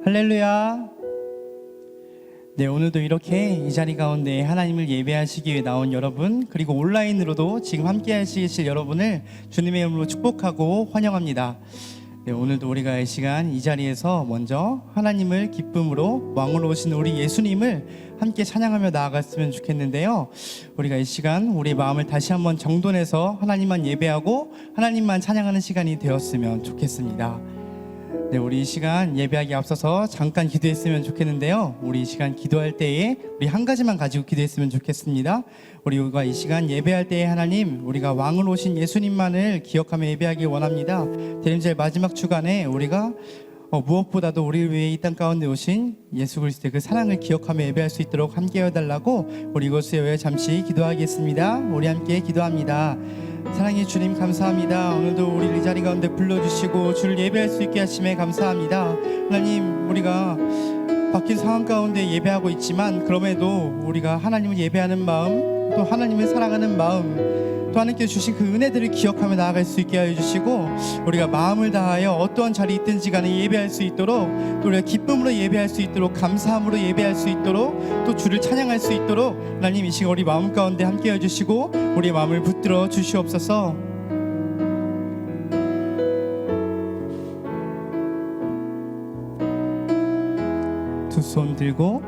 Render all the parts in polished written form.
할렐루야. 네, 오늘도 이렇게 이 자리 가운데 하나님을 예배하시기 위해 나온 여러분, 그리고 온라인으로도 지금 함께 하실 여러분을 주님의 이름으로 축복하고 환영합니다. 네, 오늘도 우리가 이 시간 이 자리에서 먼저 하나님을 기쁨으로 왕으로 오신 우리 예수님을 함께 찬양하며 나아갔으면 좋겠는데요, 우리가 이 시간 우리 마음을 다시 한번 정돈해서 하나님만 예배하고 하나님만 찬양하는 시간이 되었으면 좋겠습니다. 네, 우리 이 시간 예배하기 앞서서 잠깐 기도했으면 좋겠는데요, 우리 이 시간 기도할 때에 우리 한 가지만 가지고 기도했으면 좋겠습니다. 우리가 이 시간 예배할 때에 하나님, 우리가 왕으로 오신 예수님만을 기억하며 예배하기 원합니다. 대림절 마지막 주간에 우리가 무엇보다도 우리를 위해 이 땅 가운데 오신 예수 그리스도의 그 사랑을 기억하며 예배할 수 있도록 함께 해달라고 우리 이곳에 왜 잠시 기도하겠습니다. 우리 함께 기도합니다. 사랑의 주님, 감사합니다. 오늘도 우리를 이 자리 가운데 불러주시고 주를 예배할 수 있게 하심에 감사합니다. 하나님, 우리가 바뀐 상황 가운데 예배하고 있지만 그럼에도 우리가 하나님을 예배하는 마음, 또 하나님을 사랑하는 마음, 또 하나님께 주신 그 은혜들을 기억하며 나아갈 수 있게 하여 주시고, 우리가 마음을 다하여 어떠한 자리에 있든지 간에 예배할 수 있도록, 또 우리가 기쁨으로 예배할 수 있도록, 감사함으로 예배할 수 있도록, 또 주를 찬양할 수 있도록 하나님 이 시간 우리 마음 가운데 함께 해주시고 우리의 마음을 붙들어 주시옵소서. 두 손 들고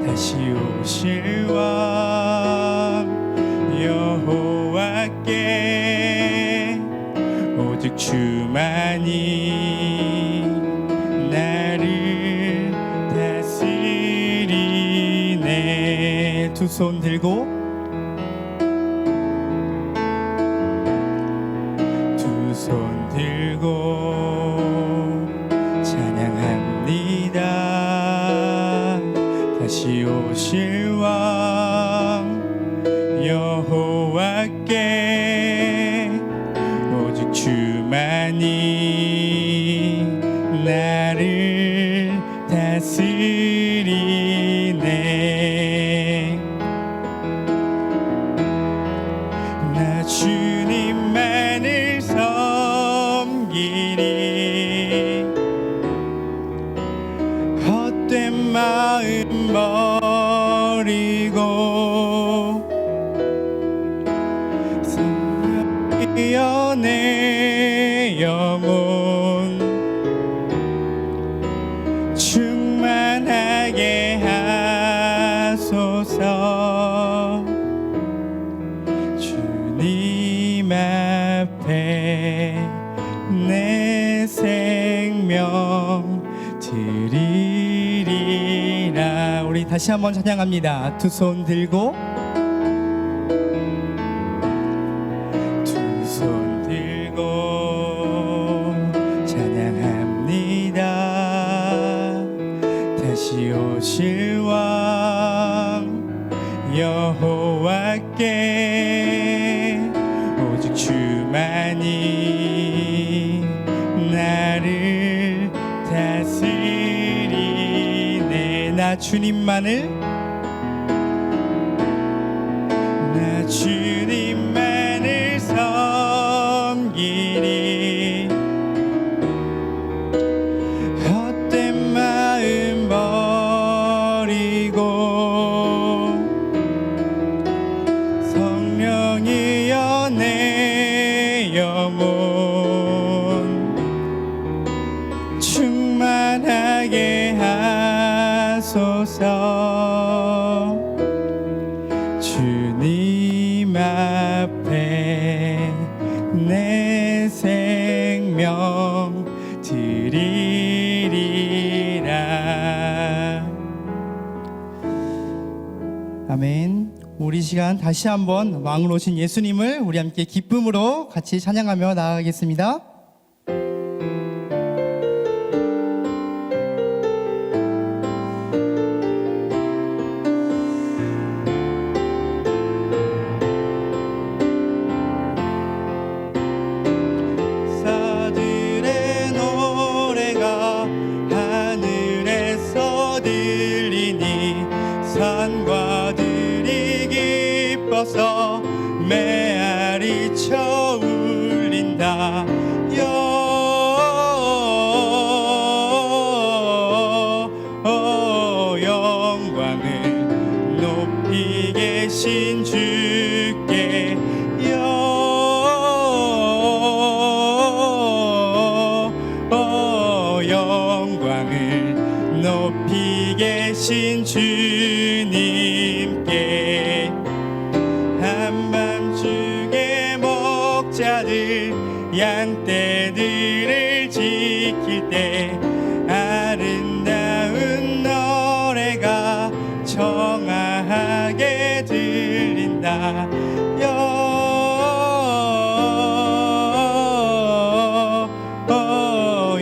다시 오실 왕 여호와께 오직 주만이 나를 다스리네. 두 손 들고 두 손 들고 찬양합니다. 다시 오실 왕 여호와께 오직 주만이 나를 다스리네. 나 주님만을 섬기리. 헛된 마음 버리고 성령이여 내 영혼 충만하게 하소서. 주님 앞에 내 생명 드리리라. 우리 다시 한번 찬양합니다. 두 손 들고 두 손 들고 찬양합니다. 다시 오실 왕 여호와께 오직 주만이 나를 다스리네. 나 주님만을 섬기리. 헛된 마음 버리고 성령이여 내 영혼 충만하게 하소서. 주님 앞에 내 생명 드리리라. 아멘. 우리 시간 다시 한번 왕으로 오신 예수님을 우리 함께 기쁨으로 같이 찬양하며 나아가겠습니다. 산과들이 기뻐서 메아리 쳐 울린다. 영광을 높이 계신 주께 영광을 높이 계신 주님께 한밤중에 목자들 양떼들을 지킬 때 아름다운 노래가 청아하게 들린다.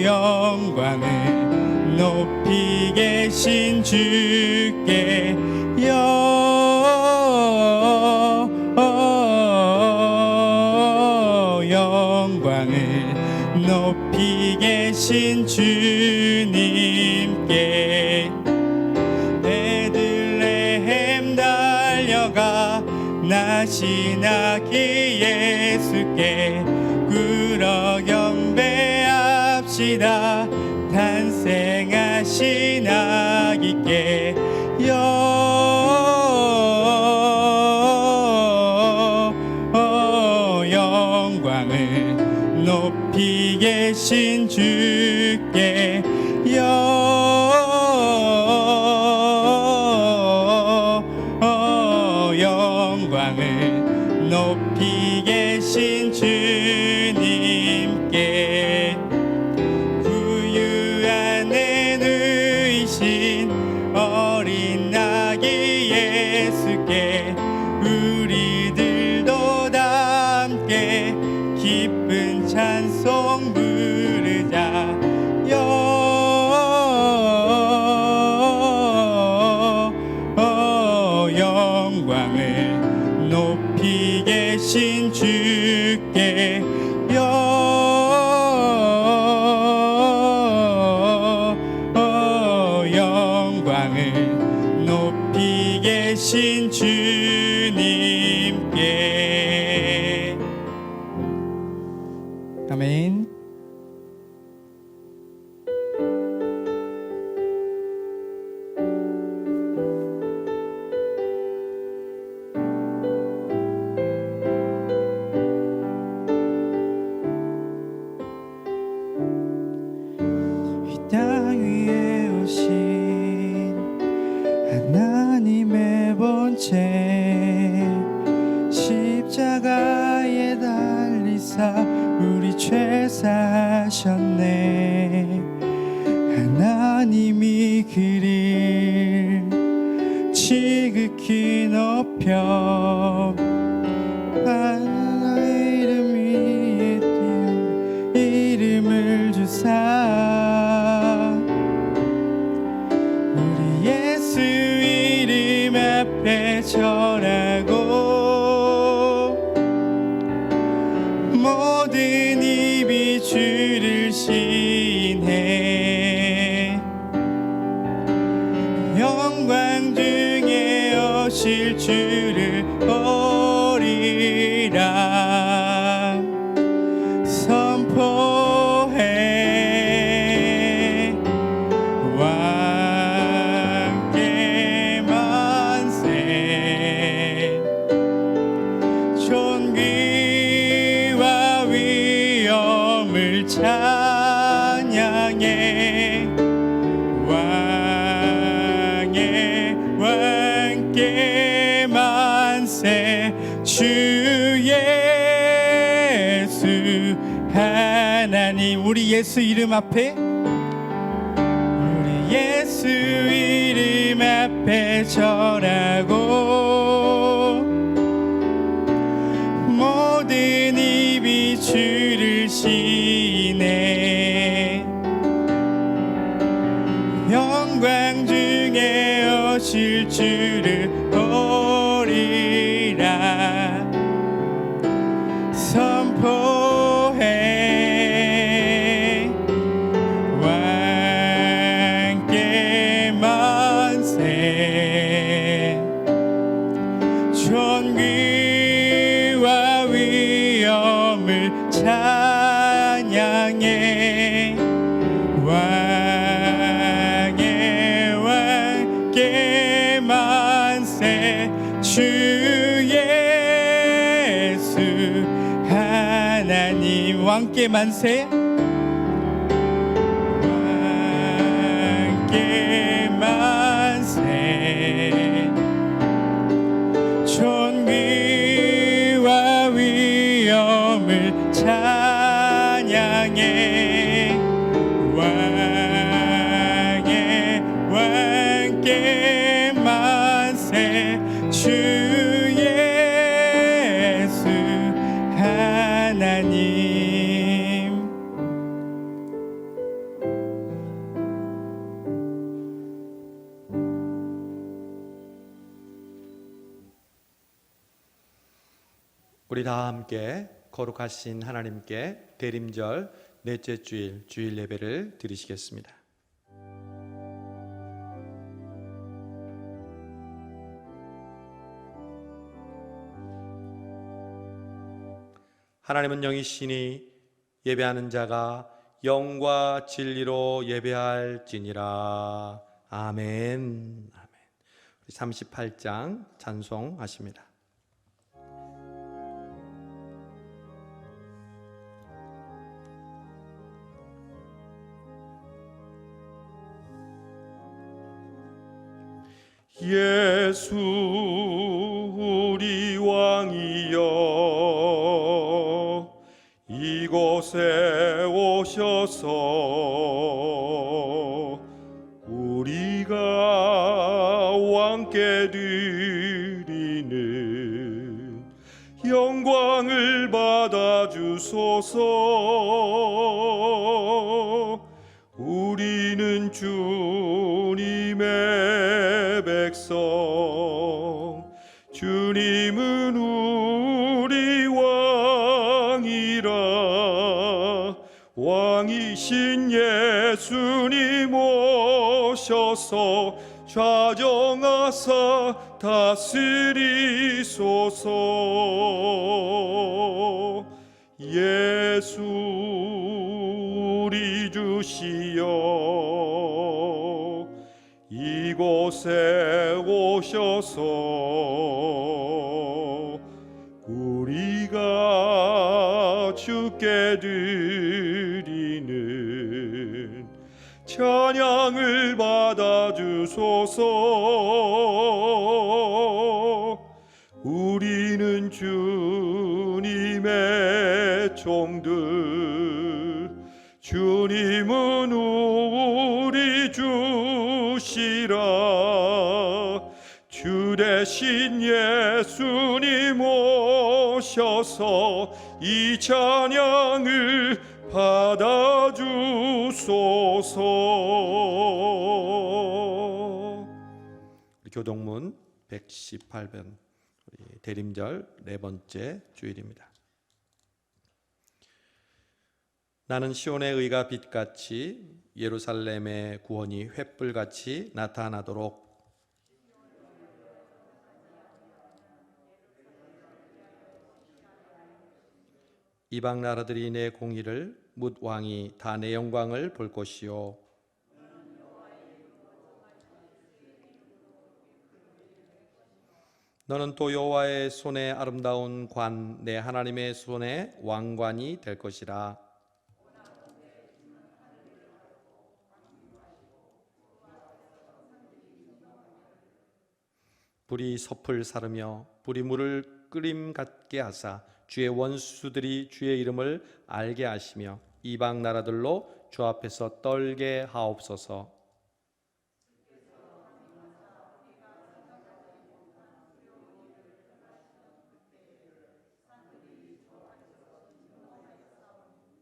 영광을 높이 계신 주께 영광을 높이 계신 주님께 베들레헴 달려가 나시나기 예수께 꿇어 경배합시다. 탄생하신 아기께 영광을 높이 계신 주께 영광을 높이 계신 주님께 구유 안에 누이신 어린 아기 예수께 우리들도 다 함께 기쁜 찬송 부르자. 영광을 높이 계신 주께 영광을 높이 계신 주님께. 아멘. 땅 위에 오신 하나님의 본체 십자가에 달리사 우리 죄 사셨네. 하나님이 그를 지극히 높여 하나의 이름 위에 띄운 이름을 주사 우리 예수 이름 앞에 절하고 모든 입이 주를 시인해. 영광 중에 오실 주를 보리라 선포해. 왕께 만세 존귀와 위엄을 찬양해. 왕께 만세 주 예수 하나님. 우리 예수 이름 앞에 우리 예수 이름 앞에 절하고 모든 입이 주를 시인해. 영광 중에 오실 주를 보리라 선포해. 왕께 만세 존귀와 왕께 만세. 왕께 만세. 존귀와 위엄을 찬양해. 왕께 만세. 주 예수 하나님. 우리 다 함께 거룩하신 하나님께 대림절 넷째 주일 예배를 드리시겠습니다. 하나님은 영이시니 예배하는 자가 영과 진리로 예배할지니라. 아멘. 아멘. 우리 38장 찬송하십니다. 예수 우리 왕이여 이곳에 오셔서 우리가 왕께 드리는 영광을 받아 주소서. 우리는 주님의 백성, 주님은 우리 왕이라. 왕이신 예수님 오셔서 좌정하사 다스리소서. 예수 우리 주시여 이곳에 오셔서 우리가 주께 드리는 찬양을 받아 주소서. 우리는 주님의 종들, 주님은 우리 주시라. 주 대신 예수님 오셔서 이 찬양을 받아 주소서. 교동문 118번 대림절 네 번째 주일입니다. 나는 시온의 의가 빛같이 예루살렘의 구원이 횃불같이 나타나도록 이방 나라들이 내 공의를 뭇 왕이 다 내 영광을 볼 것이요 너는 또 여호와의 손에 아름다운 관, 내 하나님의 손에 왕관이 될 것이라. 불이 섭을 사르며 불이 물을 끓임 같게 하사 주의 원수들이 주의 이름을 알게 하시며 이방 나라들로 주 앞에서 떨게 하옵소서.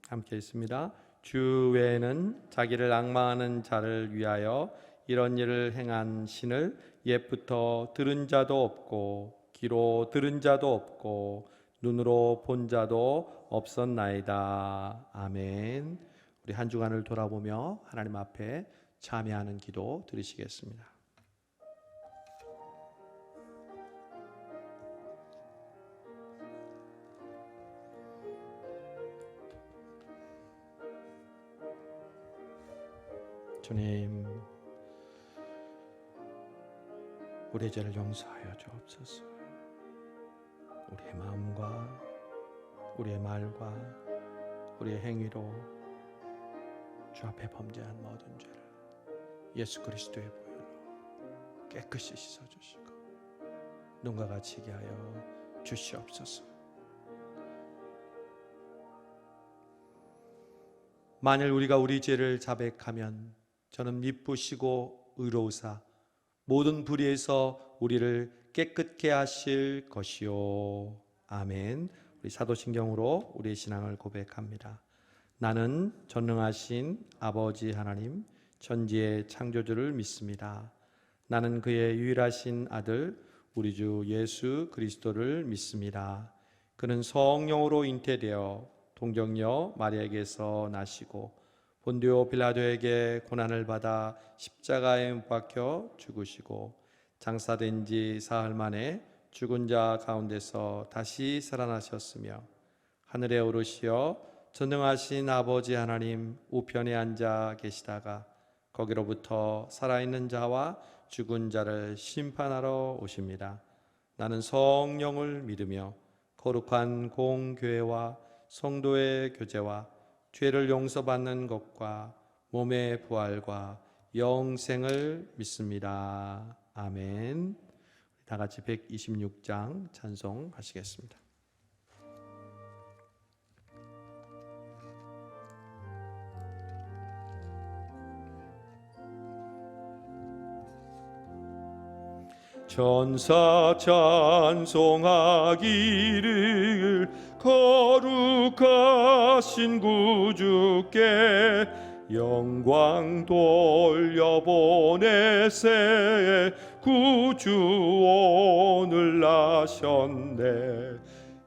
함께 있습니다. 주 외에는 자기를 앙망하는 자를 위하여 이런 일을 행한 신을 옛부터 들은 자도 없고 귀로 들은 자도 없고 눈으로 본 자도 없었나이다. 아멘. 우리 한 주간을 돌아보며 하나님 앞에 참여하는 기도 드리시겠습니다. 주님, 우리의 죄를 용서하여 주옵소서. 우리의 마음과 우리의 말과 우리의 행위로 주 앞에 범죄한 모든 죄를 예수 그리스도의 보혈로 깨끗이 씻어주시고 눈과 같이 있게 하여 주시옵소서. 만일 우리가 우리 죄를 자백하면 저는 미쁘시고 의로우사 모든 불의에서 우리를 깨끗게 하실 것이요. 아멘. 우리 사도신경으로 우리의 신앙을 고백합니다. 나는 전능하신 아버지 하나님 천지의 창조주를 믿습니다. 나는 그의 유일하신 아들 우리 주 예수 그리스도를 믿습니다. 그는 성령으로 잉태되어 동정녀 마리아에게서 나시고 본디오 빌라도에게 고난을 받아 십자가에 못 박혀 죽으시고 장사된 지 사흘 만에 죽은 자 가운데서 다시 살아나셨으며 하늘에 오르시어 전능하신 아버지 하나님 우편에 앉아 계시다가 거기로부터 살아있는 자와 죽은 자를 심판하러 오십니다. 나는 성령을 믿으며 거룩한 공교회와 성도의 교제와 죄를 용서받는 것과 몸의 부활과 영생을 믿습니다. 아멘. 다 같이 126장 찬송하시겠습니다. 천사 찬송하기를 거룩하신 구주께 영광 돌려보내세 구주 오늘 나셨네.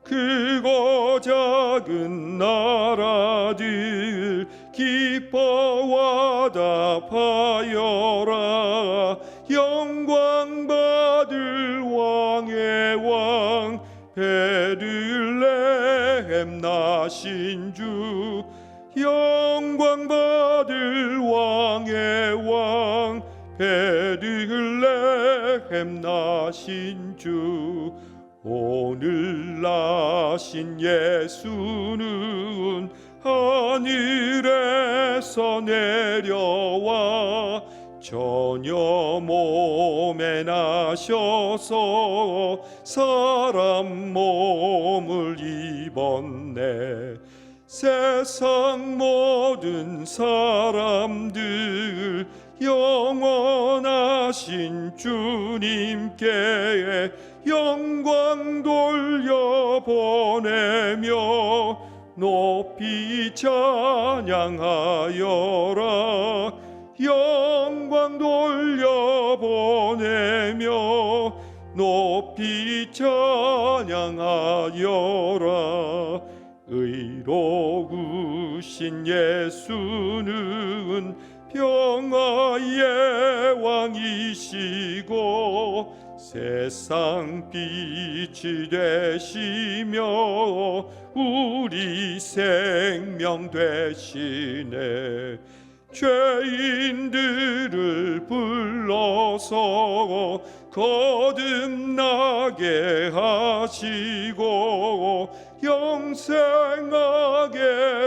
크고 작은 나라들 기뻐 화답하여라. 영광 받을 왕의 왕 베들레헴 나신 주 영광 받을 왕의 왕 베들레헴 나신 주 오늘 나신 예수는 하늘에서 내려와 처녀 몸에 나셔서 사람 몸을 입었네. 세상 모든 사람들 영원하신 주님께 영광 돌려보내며 높이 찬양하여라. 영광 돌려보내며 높이 찬양하여라. 의로우신 예수는 평화의 왕이시고 세상 빛이 되시며 우리 생명 되시네. 죄인들을 불러서 거듭나게 하시고 영생하게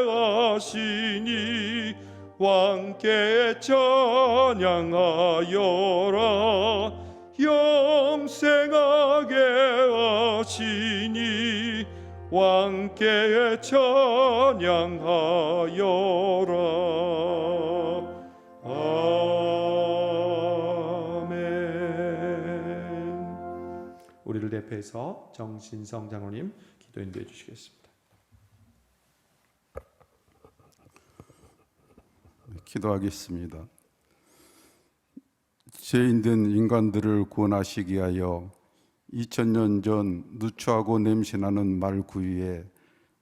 하시니 왕께 찬양하여라. 영생하게 하시니 왕께 찬양하여라. 아멘. 우리를 대표해서 정신성 장로님 기도 인도해 주시겠습니다. 기도하겠습니다. 죄인된 인간들을 구원하시기 위하여 2000년 전 누추하고 냄새나는 말 구유에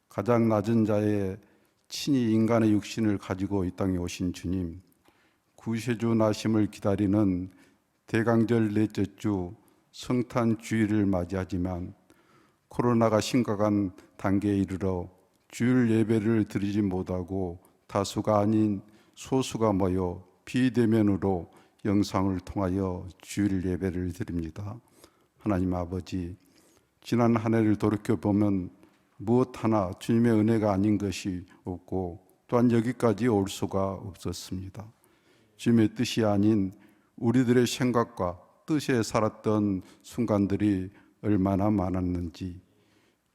가장 낮은 자의 친히 인간의 육신을 가지고 이 땅에 오신 주님, 구세주 나심을 기다리는 대강절 넷째 주 성탄 주일을 맞이하지만 코로나가 심각한 단계에 이르러 주일 예배를 드리지 못하고 다수가 아닌 소수가 모여 비대면으로 영상을 통하여 주일 예배를 드립니다. 하나님 아버지, 지난 한 해를 돌이켜보면 무엇 하나 주님의 은혜가 아닌 것이 없고 또한 여기까지 올 수가 없었습니다. 주님의 뜻이 아닌 우리들의 생각과 뜻에 살았던 순간들이 얼마나 많았는지,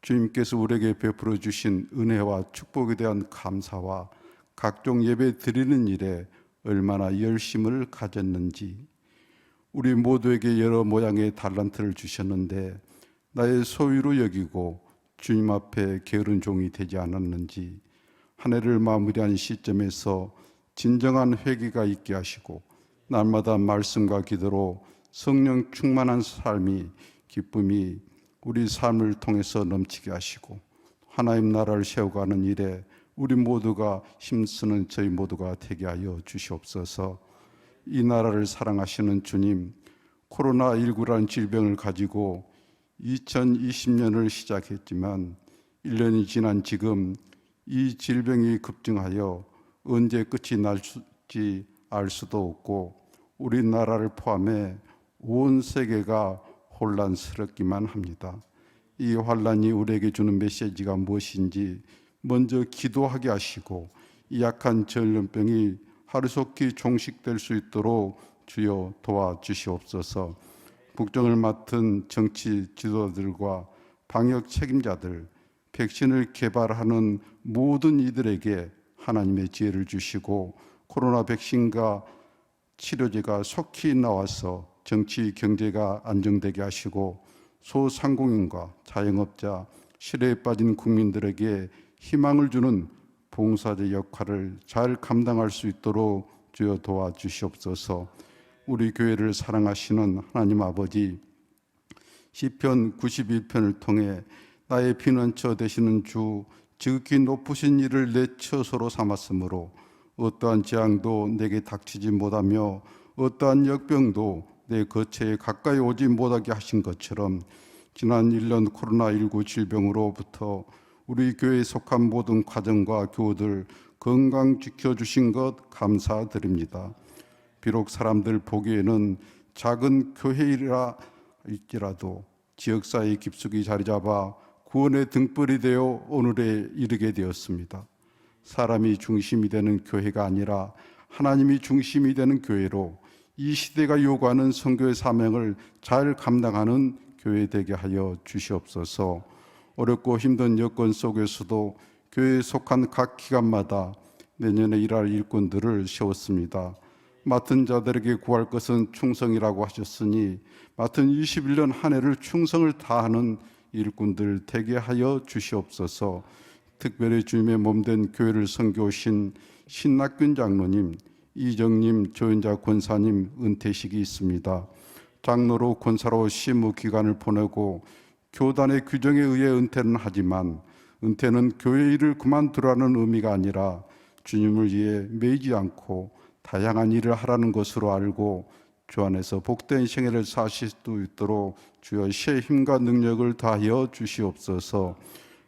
주님께서 우리에게 베풀어 주신 은혜와 축복에 대한 감사와 각종 예배 드리는 일에 얼마나 열심을 가졌는지, 우리 모두에게 여러 모양의 달란트를 주셨는데 나의 소유로 여기고 주님 앞에 게으른 종이 되지 않았는지, 한 해를 마무리한 시점에서 진정한 회개가 있게 하시고 날마다 말씀과 기도로 성령 충만한 삶이, 기쁨이 우리 삶을 통해서 넘치게 하시고 하나님 나라를 세워가는 일에 우리 모두가 힘쓰는 저희 모두가 되게 하여 주시옵소서. 이 나라를 사랑하시는 주님, 코로나19라는 질병을 가지고 2020년을 시작했지만 1년이 지난 지금 이 질병이 급증하여 언제 끝이 날지 알 수도 없고 우리나라를 포함해 온 세계가 혼란스럽기만 합니다. 이 환란이 우리에게 주는 메시지가 무엇인지 먼저 기도하게 하시고 이 약한 전염병이 하루속히 종식될 수 있도록 주여 도와주시옵소서. 국정을 맡은 정치 지도자들과 방역 책임자들, 백신을 개발하는 모든 이들에게 하나님의 지혜를 주시고 코로나 백신과 치료제가 속히 나와서 정치 경제가 안정되게 하시고 소상공인과 자영업자, 실외에 빠진 국민들에게 희망을 주는 봉사자 역할을 잘 감당할 수 있도록 주여 도와주시옵소서. 우리 교회를 사랑하시는 하나님 아버지, 시편 92편을 통해 나의 피난처 되시는 주, 지극히 높으신 이를 내 처소로 삼았으므로 어떠한 재앙도 내게 닥치지 못하며 어떠한 역병도 내 거처에 가까이 오지 못하게 하신 것처럼 지난 1년 코로나19 질병으로부터 우리 교회에 속한 모든 가정과 교우들 건강 지켜주신 것 감사드립니다. 비록 사람들 보기에는 작은 교회이라 할지라도 지역사회 깊숙이 자리 잡아 구원의 등불이 되어 오늘에 이르게 되었습니다. 사람이 중심이 되는 교회가 아니라 하나님이 중심이 되는 교회로 이 시대가 요구하는 선교의 사명을 잘 감당하는 교회 되게 하여 주시옵소서. 어렵고 힘든 여건 속에서도 교회에 속한 각 기관마다 내년에 일할 일꾼들을 세웠습니다. 맡은 자들에게 구할 것은 충성이라고 하셨으니 맡은 21년 한 해를 충성을 다하는 일꾼들 되게 하여 주시옵소서. 특별히 주님의 몸된 교회를 섬겨오신 신낙균 장로님, 이정님, 조연자 권사님 은퇴식이 있습니다. 장로로 권사로 시무 기간을 보내고 교단의 규정에 의해 은퇴는 하지만 은퇴는 교회 일을 그만두라는 의미가 아니라 주님을 위해 매이지 않고 다양한 일을 하라는 것으로 알고 주 안에서 복된 생애를 사실 수 있도록 주여 시의 힘과 능력을 다하여 주시옵소서.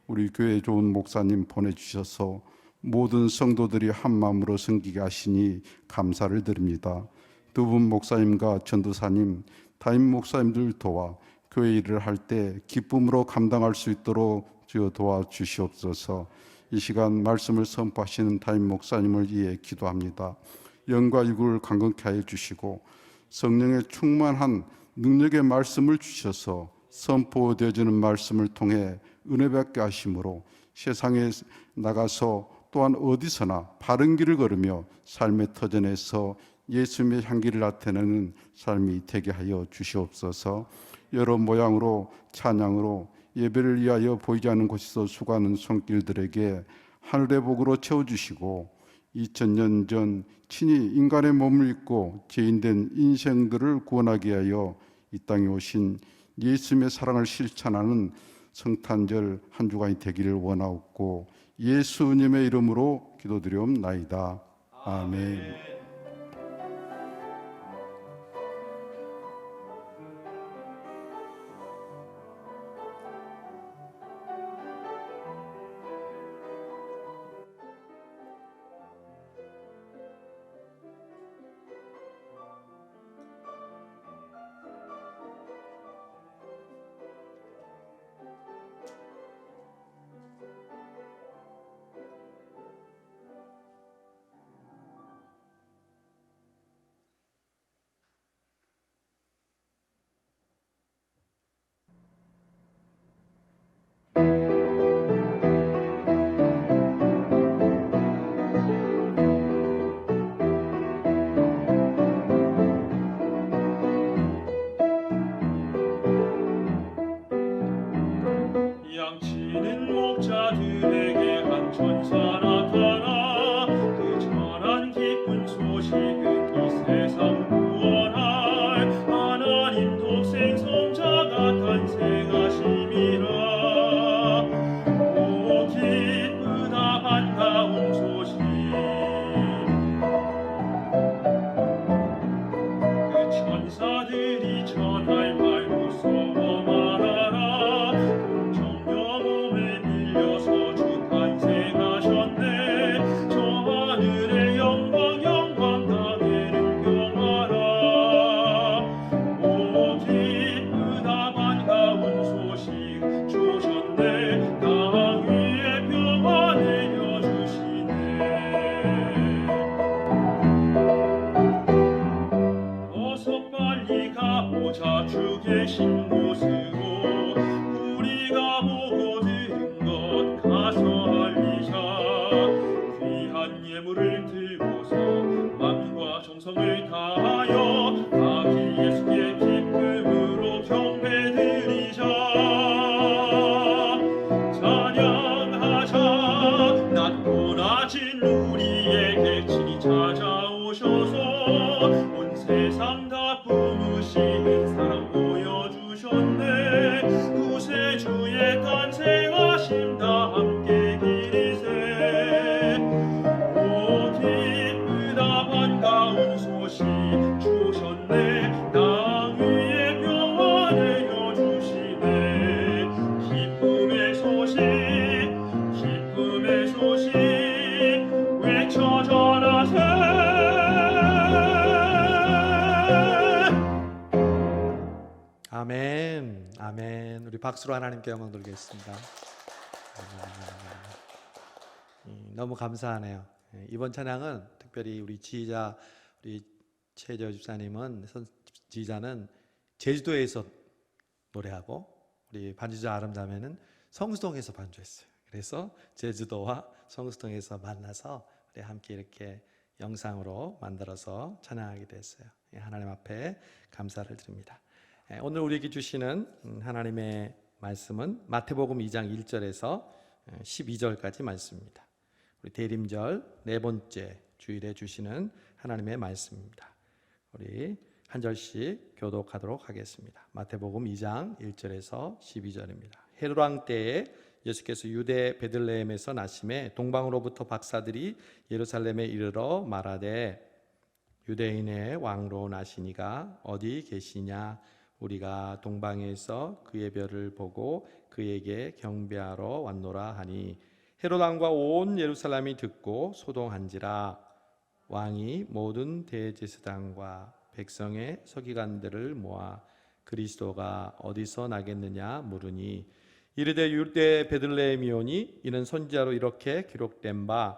우리 교회 좋은 목사님 보내주셔서 모든 성도들이 한 마음으로 섬기게 하시니 감사를 드립니다. 두 분 목사님과 전도사님, 담임 목사님들 도와 교회 일을 할 때 기쁨으로 감당할 수 있도록 주여 도와주시옵소서. 이 시간 말씀을 선포하시는 담임 목사님을 위해 기도합니다. 영과 육을 강건케 하여 주시고 성령의 충만한 능력의 말씀을 주셔서 선포되어지는 말씀을 통해 은혜받게 하심으로 세상에 나가서 또한 어디서나 바른 길을 걸으며 삶의 터전에서 예수님의 향기를 나타내는 삶이 되게 하여 주시옵소서. 여러 모양으로 찬양으로 예배를 위하여 보이지 않는 곳에서 수고하는 손길들에게 하늘의 복으로 채워주시고 2000년 전 친히 인간의 몸을 입고 죄인된 인생들을 구원하게 하여 이 땅에 오신 예수님의 사랑을 실천하는 성탄절 한 주간이 되기를 원하옵고 예수님의 이름으로 기도드리옵나이다. 아멘. 자들에게 한 천사 나타나 그 전한 기쁜 소식은 이 세상 구원할 하나님 독생 성자가 탄생하심이라. 오 기쁘다 반가운 소식. 그 천사들이 전할 말 무서워 말하라. 동정녀 몸에 밀려서 주 탄생하셨네. 저 하늘의 영광 영광 땅에는 평화라. 오 기쁘다 반가운 소식 주셨네. 땅 위에 평화 내려주시네. 어서 빨리 가보자 주 계신 곳으로. 우리가 보고 들은 것 가서 알리자. 귀한 예물을 들고서 마음과 정성을 다하여 아기 예수께 기쁨으로 경배드리자. 찬양하자. 낮고 낮은 우리에게 친히 찾아오셔서 온 세상 다 품으시는 사랑 보여주셨네. 구세주의 탄생하심 다 함께 기리세. 오 기쁘다 반가운 소식 주셨네. 땅 위에 평화 내려주시네. 기쁨의 소식 기쁨의 소식 외쳐 전하세. 아멘, 아멘. 우리 박수로 하나님께 영광 돌리겠습니다. 너무 감사하네요. 이번 찬양은 특별히 우리 지휘자 우리 최재호 집사님은 지휘자는 제주도에서 노래하고 우리 반주자 아름다움에는 성수동에서 반주했어요. 그래서 제주도와 성수동에서 만나서 우리 함께 이렇게 영상으로 만들어서 찬양하게 됐어요. 하나님 앞에 감사를 드립니다. 오늘 우리에게 주시는 하나님의 말씀은 마태복음 2장 1절에서 12절까지 말씀입니다. 우리 대림절 네 번째 주일에 주시는 하나님의 말씀입니다. 우리 한 절씩 교독하도록 하겠습니다. 마태복음 2장 1절에서 12절입니다. 헤롯 왕 때에 예수께서 유대 베들레헴에서 나심에 동방으로부터 박사들이 예루살렘에 이르러 말하되 유대인의 왕로 나시니가 어디 계시냐. 우리가 동방에서 그의 별을 보고 그에게 경배하러 왔노라 하니 헤롯 왕과 온 예루살렘이 듣고 소동한지라. 왕이 모든 대제사장과 백성의 서기관들을 모아 그리스도가 어디서 나겠느냐 물으니 이르되 유대 베들레헴이오니 이는 선지자로 이렇게 기록된 바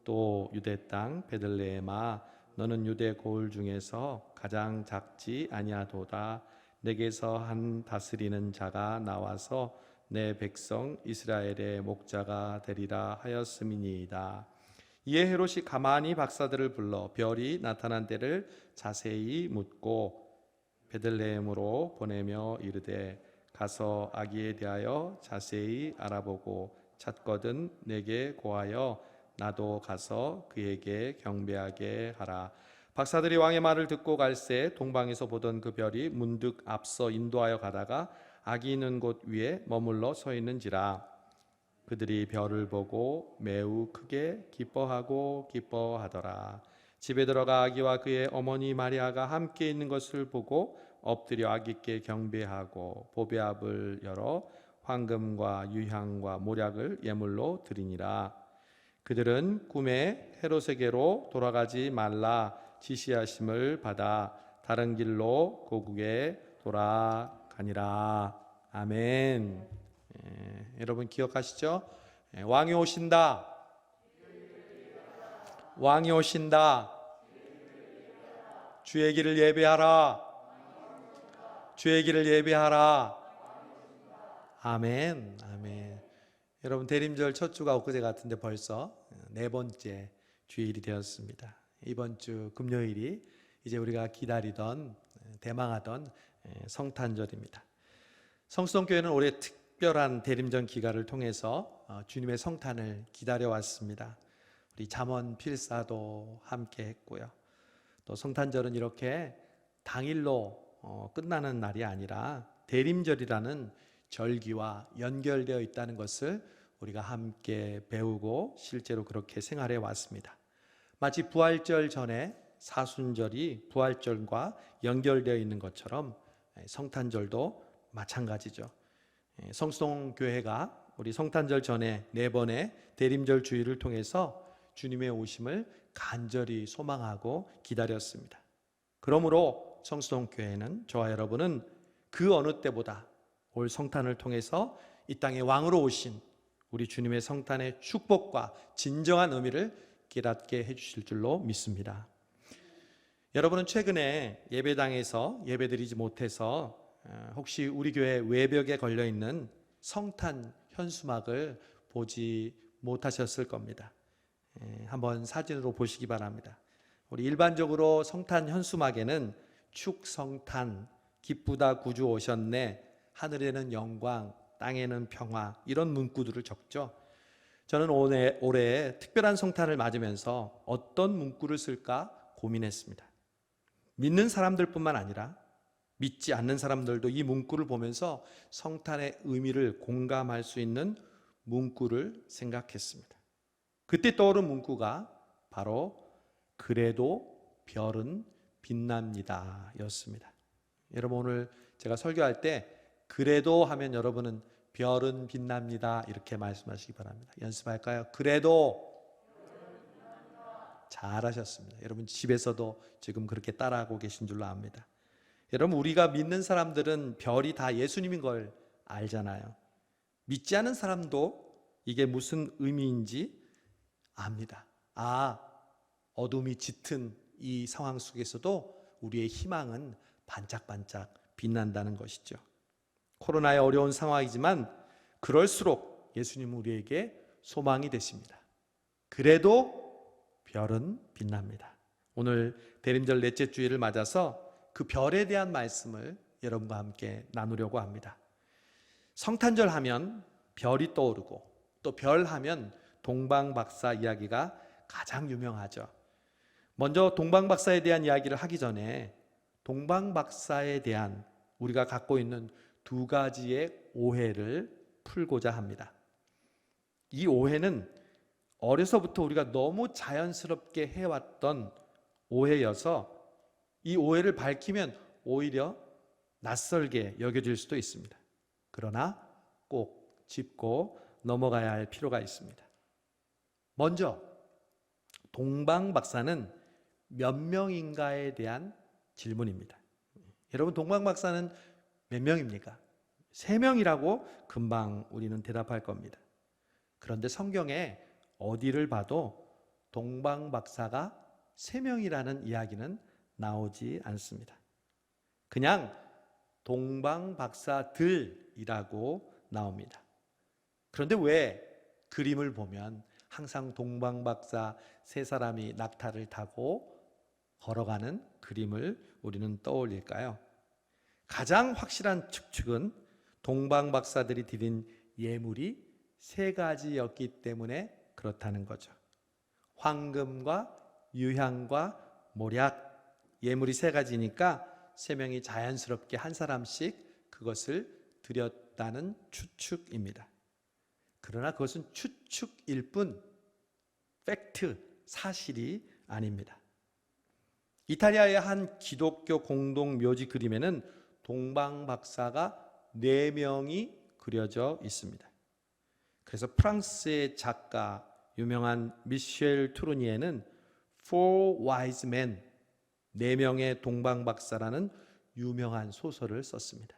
또 유대 땅 베들레헴아 너는 유대 고을 중에서 가장 작지 아니하도다. 내게서 한 다스리는 자가 나와서 내 백성 이스라엘의 목자가 되리라 하였음이니이다. 이에 헤롯이 가만히 박사들을 불러 별이 나타난 때를 자세히 묻고 베들레헴으로 보내며 이르되 가서 아기에 대하여 자세히 알아보고 찾거든 내게 고하여 나도 가서 그에게 경배하게 하라. 박사들이 왕의 말을 듣고 갈새 동방에서 보던 그 별이 문득 앞서 인도하여 가다가 아기 있는 곳 위에 머물러 서 있는지라. 그들이 별을 보고 매우 크게 기뻐하더라. 집에 들어가 아기와 그의 어머니 마리아가 함께 있는 것을 보고 엎드려 아기께 경배하고 보배압을 열어 황금과 유향과 모략을 예물로 드리니라. 그들은 꿈에 헤롯에게로 돌아가지 말라 지시하심을 받아 다른 길로 고국에 돌아가니라. 아멘. 여러분 기억하시죠? 왕이 오신다. 왕이 오신다. 주의 길을 예배하라. 주의 길을 예배하라. 아멘. 아멘. 여러분 대림절 첫 주가 엊그제 같은데 벌써 네 번째 주일이 되었습니다. 이번 주 금요일이 이제 우리가 기다리던 대망하던 성탄절입니다. 성수동교회는 올해 특별한 대림절 기간을 통해서 주님의 성탄을 기다려왔습니다. 우리 잠언 필사도 함께 했고요. 또 성탄절은 이렇게 당일로 끝나는 날이 아니라 대림절이라는 절기와 연결되어 있다는 것을 우리가 함께 배우고 실제로 그렇게 생활해 왔습니다. 마치 부활절 전에 사순절이 부활절과 연결되어 있는 것처럼 성탄절도 마찬가지죠. 성수동교회가 우리 성탄절 전에 4번의 대림절 주일을 통해서 주님의 오심을 간절히 소망하고 기다렸습니다. 그러므로 성수동교회는, 저와 여러분은 그 어느 때보다 올 성탄을 통해서 이 땅에 왕으로 오신 우리 주님의 성탄의 축복과 진정한 의미를 깨닫게 해주실 줄로 믿습니다. 여러분은 최근에 예배당에서 예배드리지 못해서 혹시 우리 교회 외벽에 걸려있는 성탄 현수막을 보지 못하셨을 겁니다. 한번 사진으로 보시기 바랍니다. 우리 일반적으로 성탄 현수막에는 축성탄, 기쁘다 구주 오셨네, 하늘에는 영광, 땅에는 평화, 이런 문구들을 적죠. 저는 올해 특별한 성탄을 맞으면서 어떤 문구를 쓸까 고민했습니다. 믿는 사람들뿐만 아니라 믿지 않는 사람들도 이 문구를 보면서 성탄의 의미를 공감할 수 있는 문구를 생각했습니다. 그때 떠오른 문구가 바로 그래도 별은 빛납니다 였습니다. 여러분, 오늘 제가 설교할 때 그래도 하면 여러분은 별은 빛납니다 이렇게 말씀하시기 바랍니다. 연습할까요? 그래도. 잘하셨습니다. 여러분 집에서도 지금 그렇게 따라하고 계신 줄로 압니다. 여러분, 우리가 믿는 사람들은 별이 다 예수님인 걸 알잖아요. 믿지 않은 사람도 이게 무슨 의미인지 압니다. 어둠이 짙은 이 상황 속에서도 우리의 희망은 반짝반짝 빛난다는 것이죠. 코로나의 어려운 상황이지만 그럴수록 예수님은 우리에게 소망이 되십니다. 그래도 별은 빛납니다. 오늘 대림절 넷째 주일을 맞아서 그 별에 대한 말씀을 여러분과 함께 나누려고 합니다. 성탄절 하면 별이 떠오르고 또 별 하면 동방박사 이야기가 가장 유명하죠. 먼저 동방박사에 대한 이야기를 하기 전에 동방박사에 대한 우리가 갖고 있는 2가지의 오해를 풀고자 합니다. 이 오해는 어려서부터 우리가 너무 자연스럽게 해왔던 오해여서 이 오해를 밝히면 오히려 낯설게 여겨질 수도 있습니다. 그러나 꼭 짚고 넘어가야 할 필요가 있습니다. 먼저 동방박사는 몇 명인가에 대한 질문입니다. 여러분, 동방박사는 몇 명입니까? 3명이라고 금방 우리는 대답할 겁니다. 그런데 성경에 어디를 봐도 동방박사가 3명이라는 이야기는 나오지 않습니다. 그냥 동방박사들이라고 나옵니다. 그런데 왜 그림을 보면 항상 동방박사 3사람이 낙타를 타고 걸어가는 그림을 우리는 떠올릴까요? 가장 확실한 측은 동방박사들이 드린 예물이 3가지였기 때문에 그렇다는 거죠. 황금과 유향과 모략, 예물이 3가지니까 3명이 자연스럽게 한 사람씩 그것을 드렸다는 추측입니다. 그러나 그것은 추측일 뿐 팩트, 사실이 아닙니다. 이탈리아의 한 기독교 공동 묘지 그림에는 동방박사가 4명이 그려져 있습니다. 그래서 프랑스의 작가 유명한 미셸 투르니에는 Four Wise Men, 4명의 동방박사라는 유명한 소설을 썼습니다.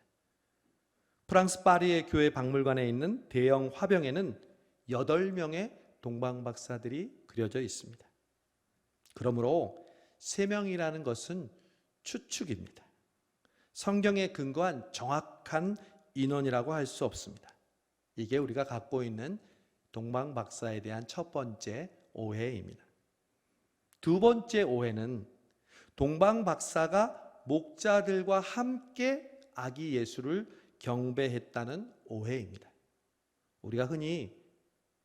프랑스 파리의 교회 박물관에 있는 대형 화병에는 8명의 동방박사들이 그려져 있습니다. 그러므로 3명이라는 것은 추측입니다. 성경에 근거한 정확한 인원이라고 할 수 없습니다. 이게 우리가 갖고 있는 동방박사에 대한 첫 번째 오해입니다. 2번째 오해는 동방박사가 목자들과 함께 아기 예수를 경배했다는 오해입니다. 우리가 흔히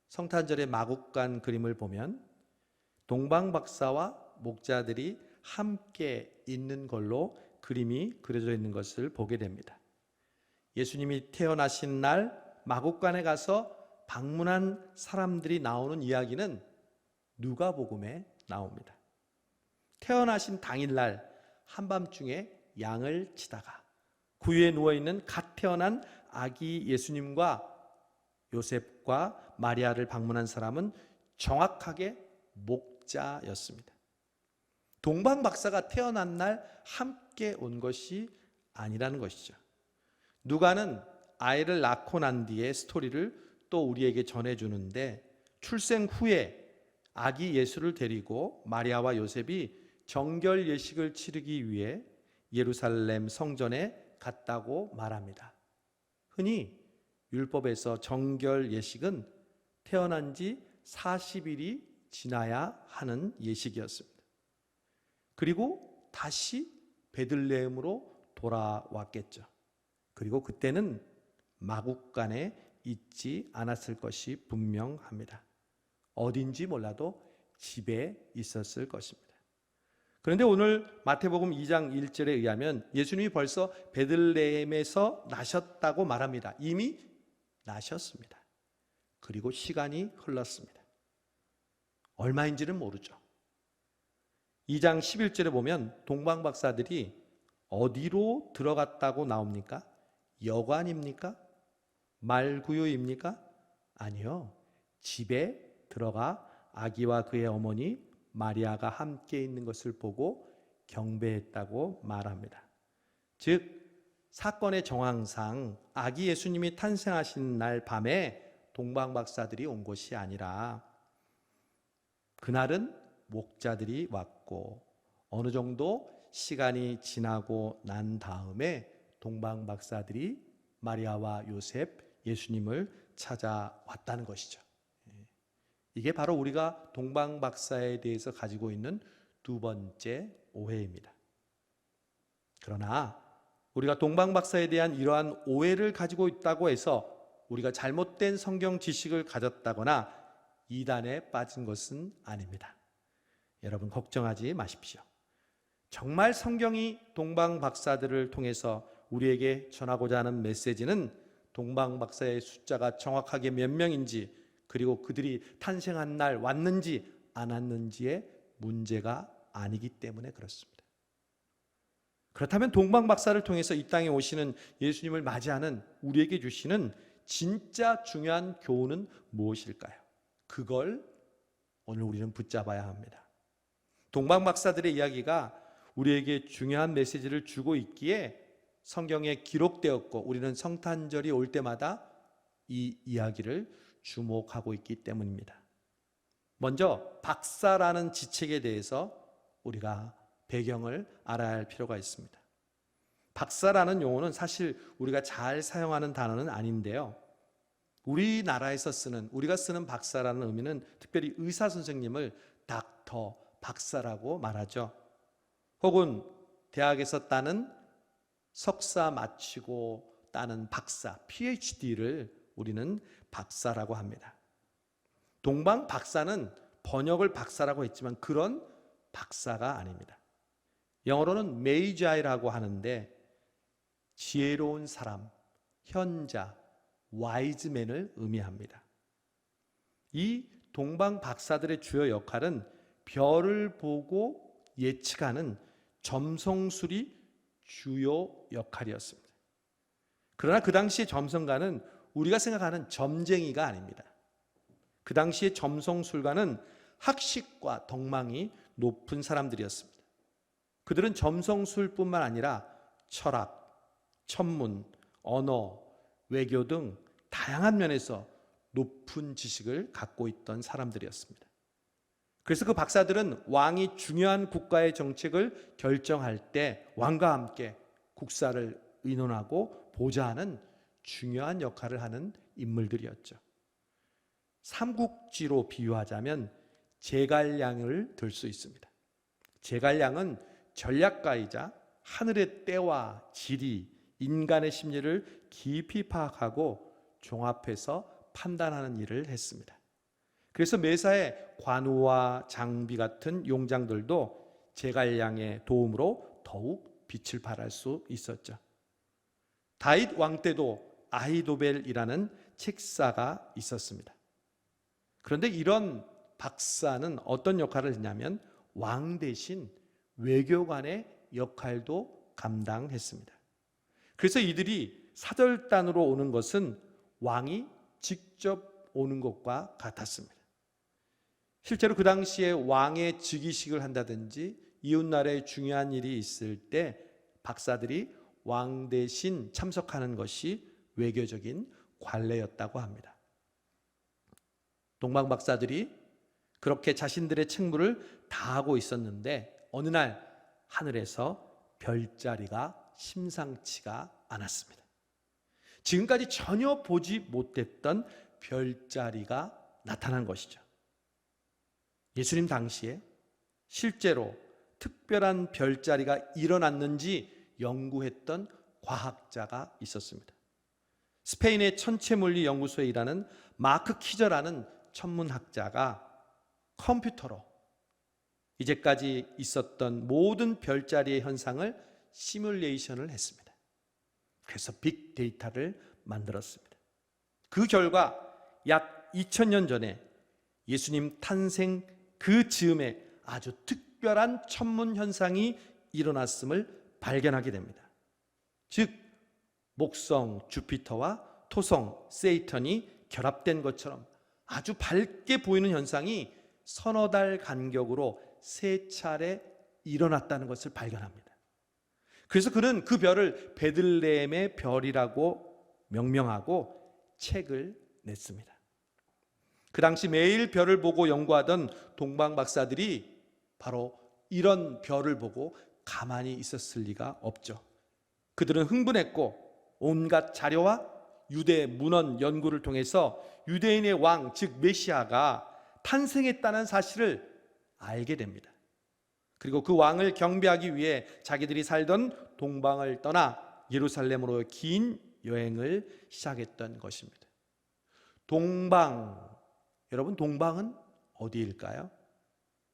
성탄절의 마국간 그림을 보면 동방박사와 목자들이 함께 있는 걸로 그림이 그려져 있는 것을 보게 됩니다. 예수님이 태어나신 날 마국간에 가서 방문한 사람들이 나오는 이야기는 누가복음에 나옵니다. 태어나신 당일날 한밤중에 양을 치다가 구유에 누워있는 갓 태어난 아기 예수님과 요셉과 마리아를 방문한 사람은 정확하게 목자였습니다. 동방박사가 태어난 날 함께 온 것이 아니라는 것이죠. 누가는 아이를 낳고 난 뒤의 스토리를 또 우리에게 전해주는데, 출생 후에 아기 예수를 데리고 마리아와 요셉이 정결 예식을 치르기 위해 예루살렘 성전에 갔다고 말합니다. 흔히 율법에서 정결 예식은 태어난 지 40일이 지나야 하는 예식이었습니다. 그리고 다시 베들레헴으로 돌아왔겠죠. 그리고 그때는 마국간에 있지 않았을 것이 분명합니다. 어딘지 몰라도 집에 있었을 것입니다. 그런데 오늘 마태복음 2장 1절에 의하면 예수님이 벌써 베들레헴에서 나셨다고 말합니다. 이미 나셨습니다. 그리고 시간이 흘렀습니다. 얼마인지는 모르죠. 2장 11절에 보면 동방박사들이 어디로 들어갔다고 나옵니까? 여관입니까? 말구유입니까? 아니요. 집에 들어가 아기와 그의 어머니 마리아가 함께 있는 것을 보고 경배했다고 말합니다. 즉, 사건의 정황상 아기 예수님이 탄생하신 날 밤에 동방박사들이 온 것이 아니라 그날은 목자들이 왔고 어느 정도 시간이 지나고 난 다음에 동방박사들이 마리아와 요셉, 예수님을 찾아왔다는 것이죠. 이게 바로 우리가 동방박사에 대해서 가지고 있는 두 번째 오해입니다. 그러나 우리가 동방박사에 대한 이러한 오해를 가지고 있다고 해서 우리가 잘못된 성경 지식을 가졌다거나 이단에 빠진 것은 아닙니다. 여러분 걱정하지 마십시오. 정말 성경이 동방박사들을 통해서 우리에게 전하고자 하는 메시지는 동방박사의 숫자가 정확하게 몇 명인지, 그리고 그들이 탄생한 날 왔는지 안 왔는지의 문제가 아니기 때문에 그렇습니다. 그렇다면 동방박사를 통해서 이 땅에 오시는 예수님을 맞이하는 우리에게 주시는 진짜 중요한 교훈은 무엇일까요? 그걸 오늘 우리는 붙잡아야 합니다. 동방박사들의 이야기가 우리에게 중요한 메시지를 주고 있기에 성경에 기록되었고 우리는 성탄절이 올 때마다 이 이야기를 주목하고 있기 때문입니다. 먼저 박사라는 지책에 대해서 우리가 배경을 알아야 할 필요가 있습니다. 박사라는 용어는 사실 우리가 잘 사용하는 단어는 아닌데요. 우리나라에서 우리가 쓰는 박사라는 의미는 특별히 의사 선생님을 닥터, 박사라고 말하죠. 혹은 대학에서 따는 석사 마치고 따는 박사, PhD를 우리는 박사라고 합니다. 동방 박사는 번역을 박사라고 했지만 그런 박사가 아닙니다. 영어로는 메이자이라고 하는데 지혜로운 사람, 현자, 와이즈맨을 의미합니다. 이 동방 박사들의 주요 역할은 별을 보고 예측하는 점성술이 주요 역할이었습니다. 그러나 그 당시의 점성가는 우리가 생각하는 점쟁이가 아닙니다. 그 당시의 점성술가는 학식과 덕망이 높은 사람들이었습니다. 그들은 점성술뿐만 아니라 철학, 천문, 언어, 외교 등 다양한 면에서 높은 지식을 갖고 있던 사람들이었습니다. 그래서 그 박사들은 왕이 중요한 국가의 정책을 결정할 때 왕과 함께 국사를 의논하고 보좌하는 중요한 역할을 하는 인물들이었죠. 삼국지로 비유하자면 제갈량을 들 수 있습니다. 제갈량은 전략가이자 하늘의 때와 지리, 인간의 심리를 깊이 파악하고 종합해서 판단하는 일을 했습니다. 그래서 매사에 관우와 장비 같은 용장들도 제갈량의 도움으로 더욱 빛을 발할 수 있었죠. 다윗 왕 때도 아히도벨이라는 책사가 있었습니다. 그런데 이런 박사는 어떤 역할을 했냐면 왕 대신 외교관의 역할도 감당했습니다. 그래서 이들이 사절단으로 오는 것은 왕이 직접 오는 것과 같았습니다. 실제로 그 당시에 왕의 즉위식을 한다든지 이웃나라에 중요한 일이 있을 때 박사들이 왕 대신 참석하는 것이 외교적인 관례였다고 합니다. 동방 박사들이 그렇게 자신들의 책무를 다하고 있었는데 어느 날 하늘에서 별자리가 심상치가 않았습니다. 지금까지 전혀 보지 못했던 별자리가 나타난 것이죠. 예수님 당시에 실제로 특별한 별자리가 일어났는지 연구했던 과학자가 있었습니다. 스페인의 천체물리 연구소에 일하는 마크 키저라는 천문학자가 컴퓨터로 이제까지 있었던 모든 별자리의 현상을 시뮬레이션을 했습니다. 그래서 빅데이터를 만들었습니다. 그 결과 약 2000년 전에 예수님 탄생 그 즈음에 아주 특별한 천문 현상이 일어났음을 발견하게 됩니다. 즉 목성 주피터와 토성 세이턴이 결합된 것처럼 아주 밝게 보이는 현상이 서너 달 간격으로 3차례 일어났다는 것을 발견합니다. 그래서 그는 그 별을 베들레헴의 별이라고 명명하고 책을 냈습니다. 그 당시 매일 별을 보고 연구하던 동방 박사들이 바로 이런 별을 보고 가만히 있었을 리가 없죠. 그들은 흥분했고 온갖 자료와 유대 문헌 연구를 통해서 유대인의 왕, 즉 메시아가 탄생했다는 사실을 알게 됩니다. 그리고 그 왕을 경배하기 위해 자기들이 살던 동방을 떠나 예루살렘으로 긴 여행을 시작했던 것입니다. 동방, 여러분 동방은 어디일까요?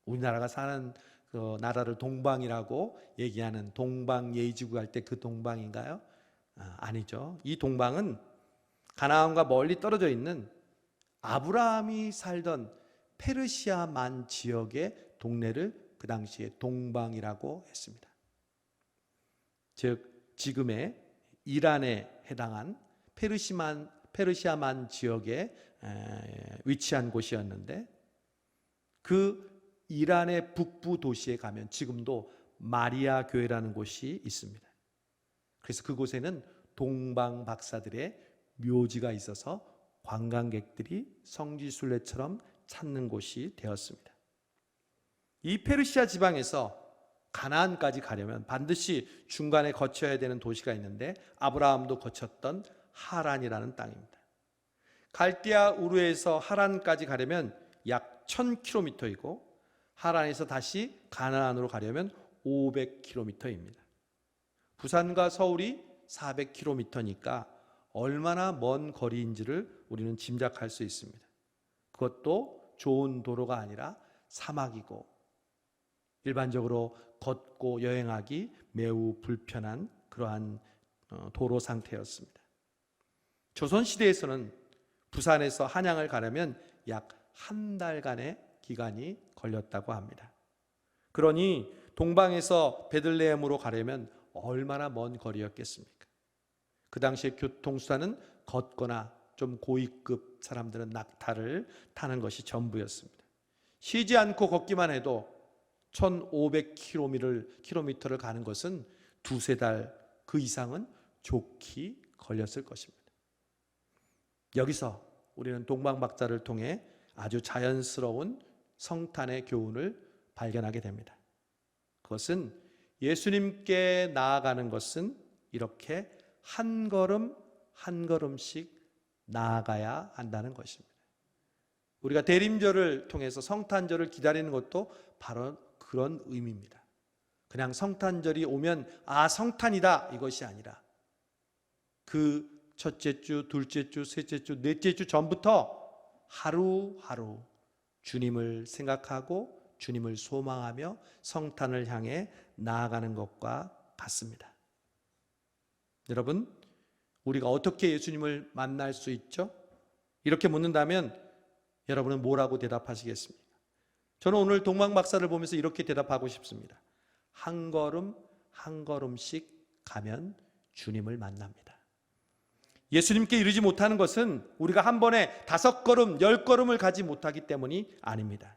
우리나라가 사는 그 나라를 동방이라고 얘기하는 동방예의지구 할 때 그 동방인가요? 아니죠. 이 동방은 가나안과 멀리 떨어져 있는 아브라함이 살던 페르시아만 지역의 동네를 그 당시에 동방이라고 했습니다. 즉 지금의 이란에 해당한 페르시아만 지역에 위치한 곳이었는데 그 이란의 북부 도시에 가면 지금도 마리아 교회라는 곳이 있습니다. 그래서 그곳에는 동방 박사들의 묘지가 있어서 관광객들이 성지순례처럼 찾는 곳이 되었습니다. 이 페르시아 지방에서 가나안까지 가려면 반드시 중간에 거쳐야 되는 도시가 있는데 아브라함도 거쳤던 하란이라는 땅입니다. 갈대아 우르에서 하란까지 가려면 약 1000km이고 하란에서 다시 가나안으로 가려면 500km입니다. 부산과 서울이 400km니까 얼마나 먼 거리인지를 우리는 짐작할 수 있습니다. 그것도 좋은 도로가 아니라 사막이고 일반적으로 걷고 여행하기 매우 불편한 그러한 도로 상태였습니다. 조선시대에서는 부산에서 한양을 가려면 약 한 달간의 기간이 걸렸다고 합니다. 그러니 동방에서 베들레헴으로 가려면 얼마나 먼 거리였겠습니까? 그 당시에 교통수단은 걷거나 좀 고위급 사람들은 낙타를 타는 것이 전부였습니다. 쉬지 않고 걷기만 해도 1500km를 가는 것은 두세 달 그 이상은 좋게 걸렸을 것입니다. 여기서 우리는 동방박사를 통해 아주 자연스러운 성탄의 교훈을 발견하게 됩니다. 그것은 예수님께 나아가는 것은 이렇게 한 걸음 한 걸음씩 나아가야 한다는 것입니다. 우리가 대림절을 통해서 성탄절을 기다리는 것도 바로 그런 의미입니다. 그냥 성탄절이 오면 성탄이다 이것이 아니라 그 첫째 주, 둘째 주, 셋째 주, 넷째 주 전부터 하루하루 주님을 생각하고 주님을 소망하며 성탄을 향해 나아가는 것과 같습니다. 여러분, 우리가 어떻게 예수님을 만날 수 있죠? 이렇게 묻는다면 여러분은 뭐라고 대답하시겠습니까? 저는 오늘 동방 박사를 보면서 이렇게 대답하고 싶습니다. 한 걸음 한 걸음씩 가면 주님을 만납니다. 예수님께 이르지 못하는 것은 우리가 한 번에 5걸음, 10걸음을 가지 못하기 때문이 아닙니다.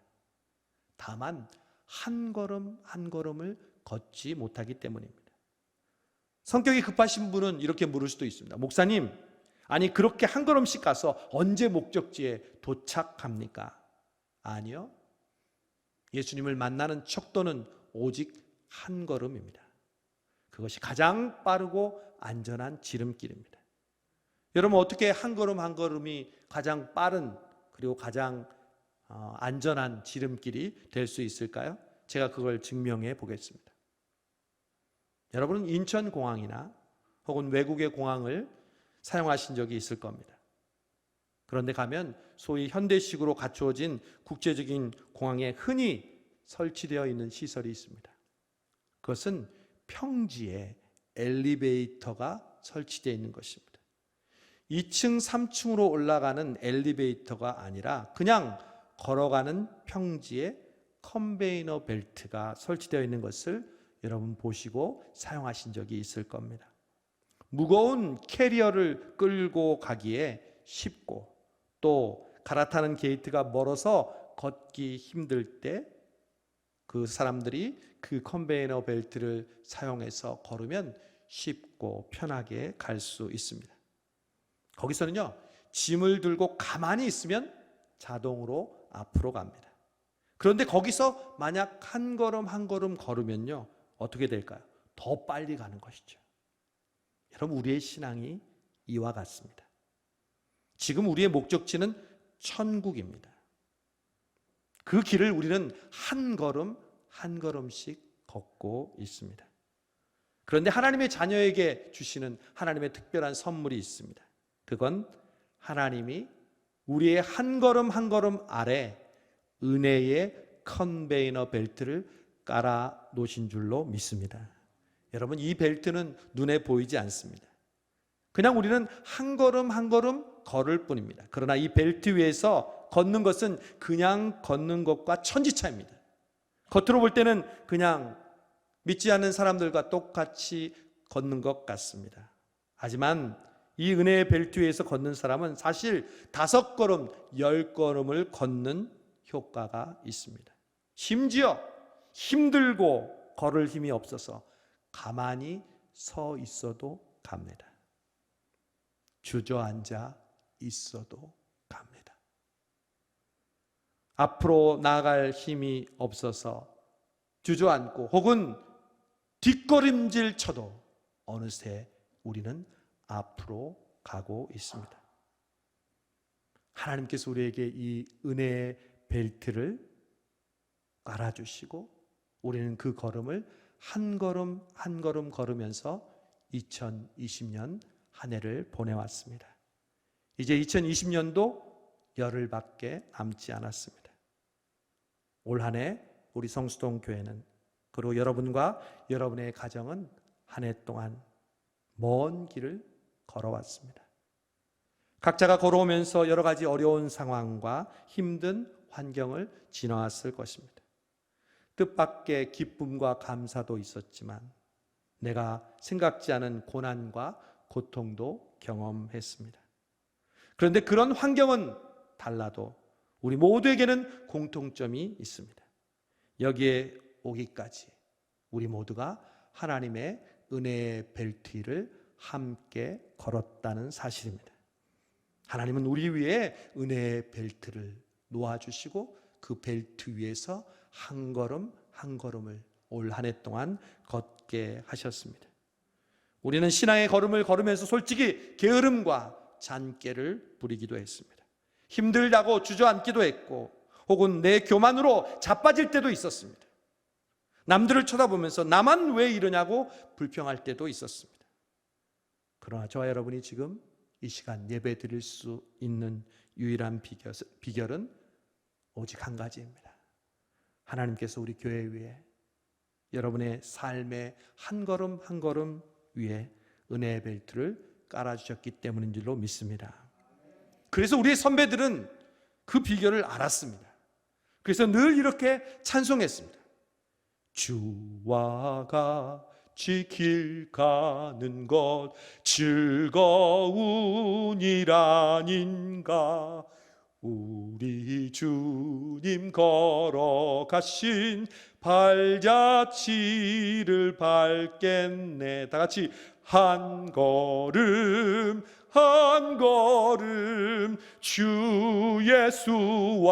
다만 한 걸음 한 걸음을 걷지 못하기 때문입니다. 성격이 급하신 분은 이렇게 물을 수도 있습니다. 목사님, 아니 그렇게 한 걸음씩 가서 언제 목적지에 도착합니까? 아니요. 예수님을 만나는 척도는 오직 한 걸음입니다. 그것이 가장 빠르고 안전한 지름길입니다. 여러분, 어떻게 한 걸음 한 걸음이 가장 빠른 그리고 가장 안전한 지름길이 될 수 있을까요? 제가 그걸 증명해 보겠습니다. 여러분은 인천공항이나 혹은 외국의 공항을 사용하신 적이 있을 겁니다. 그런데 가면 소위 현대식으로 갖추어진 국제적인 공항에 흔히 설치되어 있는 시설이 있습니다. 그것은 평지에 엘리베이터가 설치되어 있는 것입니다. 2층, 3층으로 올라가는 엘리베이터가 아니라 그냥 걸어가는 평지에 컨베이너 벨트가 설치되어 있는 것을 여러분 보시고 사용하신 적이 있을 겁니다. 무거운 캐리어를 끌고 가기에 쉽고 또 갈아타는 게이트가 멀어서 걷기 힘들 때 그 사람들이 그 컨베이너 벨트를 사용해서 걸으면 쉽고 편하게 갈 수 있습니다. 거기서는요, 짐을 들고 가만히 있으면 자동으로 앞으로 갑니다. 그런데 거기서 만약 한 걸음 한 걸음 걸으면요, 어떻게 될까요? 더 빨리 가는 것이죠. 여러분, 우리의 신앙이 이와 같습니다. 지금 우리의 목적지는 천국입니다. 그 길을 우리는 한 걸음 한 걸음씩 걷고 있습니다. 그런데 하나님의 자녀에게 주시는 하나님의 특별한 선물이 있습니다. 그건 하나님이 우리의 한 걸음 한 걸음 아래 은혜의 컨베이너 벨트를 깔아 놓으신 줄로 믿습니다. 여러분, 이 벨트는 눈에 보이지 않습니다. 그냥 우리는 한 걸음 한 걸음 걸을 뿐입니다. 그러나 이 벨트 위에서 걷는 것은 그냥 걷는 것과 천지차입니다. 겉으로 볼 때는 그냥 믿지 않는 사람들과 똑같이 걷는 것 같습니다. 하지만 이 은혜의 벨트 위에서 걷는 사람은 사실 5걸음, 10걸음을 걷는 효과가 있습니다. 심지어 힘들고 걸을 힘이 없어서 가만히 서 있어도 갑니다. 주저앉아 있어도 갑니다. 앞으로 나아갈 힘이 없어서 주저앉고 혹은 뒷걸음질 쳐도 어느새 우리는 앞으로 가고 있습니다. 하나님께서 우리에게 이 은혜의 벨트를 깔아주시고 우리는 그 걸음을 한 걸음 한 걸음 걸으면서 2020년 한 해를 보내왔습니다. 이제 2020년도 열흘밖에 남지 않았습니다. 올 한 해 우리 성수동 교회는 그리고 여러분과 여러분의 가정은 한 해 동안 먼 길을 걸어왔습니다. 각자가 걸어오면서 여러 가지 어려운 상황과 힘든 환경을 지나왔을 것입니다. 뜻밖의 기쁨과 감사도 있었지만 내가 생각지 않은 고난과 고통도 경험했습니다. 그런데 그런 환경은 달라도 우리 모두에게는 공통점이 있습니다. 여기에 오기까지 우리 모두가 하나님의 은혜의 벨트를 함께 걸었다는 사실입니다. 하나님은 우리 위에 은혜의 벨트를 놓아주시고 그 벨트 위에서 한 걸음 한 걸음을 올 한 해 동안 걷게 하셨습니다. 우리는 신앙의 걸음을 걸으면서 솔직히 게으름과 잔꾀를 부리기도 했습니다. 힘들다고 주저앉기도 했고 혹은 내 교만으로 자빠질 때도 있었습니다. 남들을 쳐다보면서 나만 왜 이러냐고 불평할 때도 있었습니다. 그러나 저와 여러분이 지금 이 시간 예배 드릴 수 있는 유일한 비결은 오직 한 가지입니다. 하나님께서 우리 교회 위에, 여러분의 삶의 한 걸음 한 걸음 위에 은혜의 벨트를 깔아주셨기 때문인 줄로 믿습니다. 그래서 우리의 선배들은 그 비결을 알았습니다. 그래서 늘 이렇게 찬송했습니다. 주와 같이 길 가는 것 즐거운 일 아닌가. 우리 주님 걸어가신 발자취를 밟겠네. 다 같이 한 걸음 한 걸음 주 예수와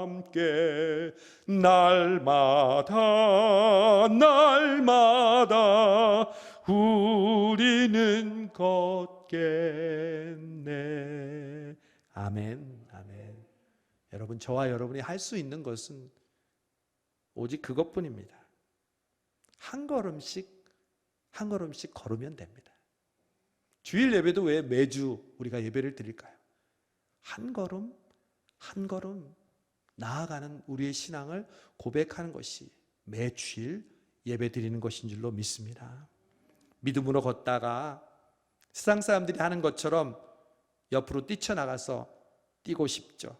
함께 날마다 날마다 우리는 걷겠네. 아멘, 아멘. 여러분, 저와 여러분이 할 수 있는 것은 오직 그것뿐입니다. 한 걸음씩 한 걸음씩 걸으면 됩니다. 주일 예배도 왜 매주 우리가 예배를 드릴까요? 한 걸음 한 걸음 나아가는 우리의 신앙을 고백하는 것이 매 주일 예배 드리는 것인 줄로 믿습니다. 믿음으로 걷다가 세상 사람들이 하는 것처럼 옆으로 뛰쳐나가서 뛰고 싶죠.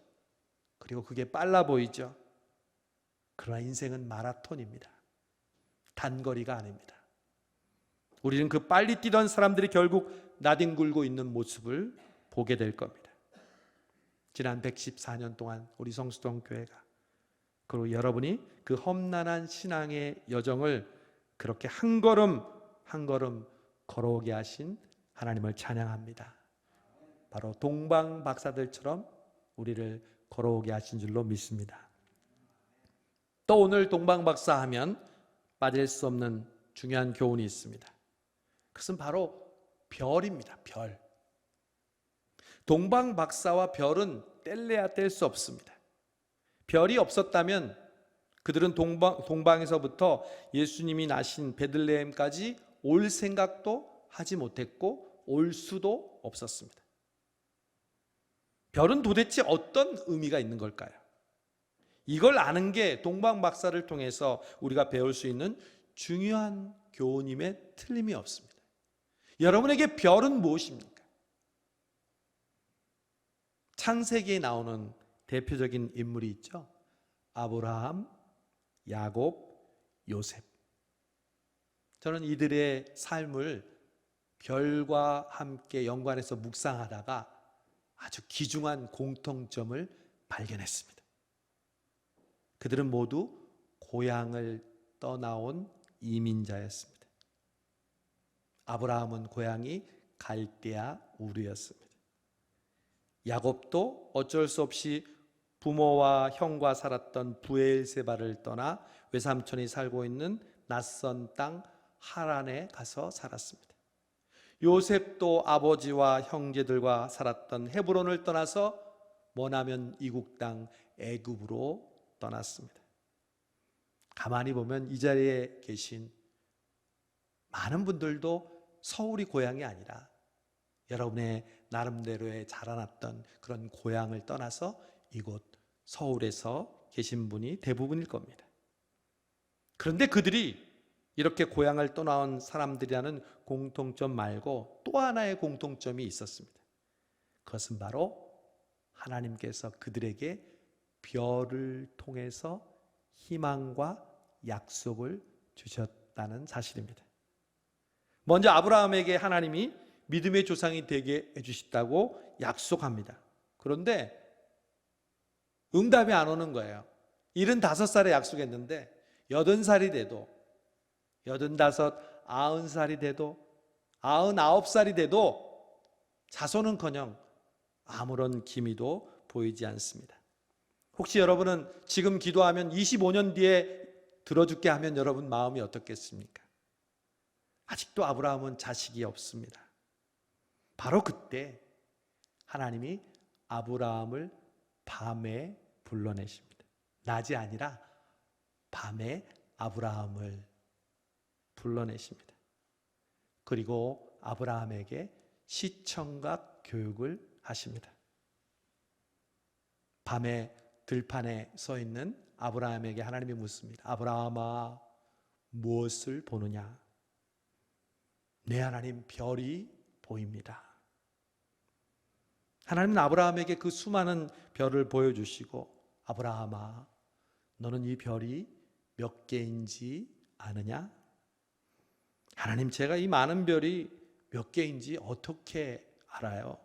그리고 그게 빨라 보이죠. 그러나 인생은 마라톤입니다. 단거리가 아닙니다. 우리는 그 빨리 뛰던 사람들이 결국 나뒹굴고 있는 모습을 보게 될 겁니다. 지난 114년 동안 우리 성수동 교회가, 그리고 여러분이 그 험난한 신앙의 여정을 그렇게 한 걸음 한 걸음 걸어오게 하신 하나님을 찬양합니다. 바로 동방 박사들처럼 우리를 걸어오게 하신 줄로 믿습니다. 또 오늘 동방 박사 하면 빠질 수 없는 중요한 교훈이 있습니다. 그것은 바로 별입니다. 별. 동방 박사와 별은 뗄래야 뗄 수 없습니다. 별이 없었다면 그들은 동방에서부터 예수님이 나신 베들레헴까지 올 생각도 하지 못했고 올 수도 없었습니다. 별은 도대체 어떤 의미가 있는 걸까요? 이걸 아는 게 동방 박사를 통해서 우리가 배울 수 있는 중요한 교훈임에 틀림이 없습니다. 여러분에게 별은 무엇입니까? 창세기에 나오는 대표적인 인물이 있죠. 아브라함, 야곱, 요셉. 저는 이들의 삶을 별과 함께 연관해서 묵상하다가 아주 귀중한 공통점을 발견했습니다. 그들은 모두 고향을 떠나온 이민자였습니다. 아브라함은 고향이 갈대아 우르였습니다. 야곱도 어쩔 수 없이 부모와 형과 살았던 브엘세바를 떠나 외삼촌이 살고 있는 낯선 땅 하란에 가서 살았습니다. 요셉도 아버지와 형제들과 살았던 헤브론을 떠나서 머나먼 이국 땅 애굽으로 떠났습니다. 가만히 보면 이 자리에 계신 많은 분들도 서울이 고향이 아니라 여러분의 나름대로의 자라났던 그런 고향을 떠나서 이곳 서울에서 계신 분이 대부분일 겁니다. 그런데 그들이 이렇게 고향을 떠나온 사람들이라는 공통점 말고 또 하나의 공통점이 있었습니다. 그것은 바로 하나님께서 그들에게 별을 통해서 희망과 약속을 주셨다는 사실입니다. 먼저 아브라함에게 하나님이 믿음의 조상이 되게 해주셨다고 약속합니다. 그런데 응답이 안 오는 거예요. 75살에 약속했는데 80살이 돼도 85, 90살이 돼도 99살이 돼도 자손은커녕 아무런 기미도 보이지 않습니다. 혹시 여러분은 지금 기도하면 25년 뒤에 들어줄게 하면 여러분 마음이 어떻겠습니까? 아직도 아브라함은 자식이 없습니다. 바로 그때 하나님이 아브라함을 밤에 불러내십니다. 낮이 아니라 밤에 아브라함을 불러내십니다. 그리고 아브라함에게 시청각 교육을 하십니다. 밤에 들판에 서 있는 아브라함에게 하나님이 묻습니다. 아브라함아, 무엇을 보느냐? 내 하나님 별이 보입니다. 하나님은 아브라함에게 그 수많은 별을 보여주시고, 아브라함아, 너는 이 별이 몇 개인지 아느냐? 하나님, 제가 이 많은 별이 몇 개인지 어떻게 알아요?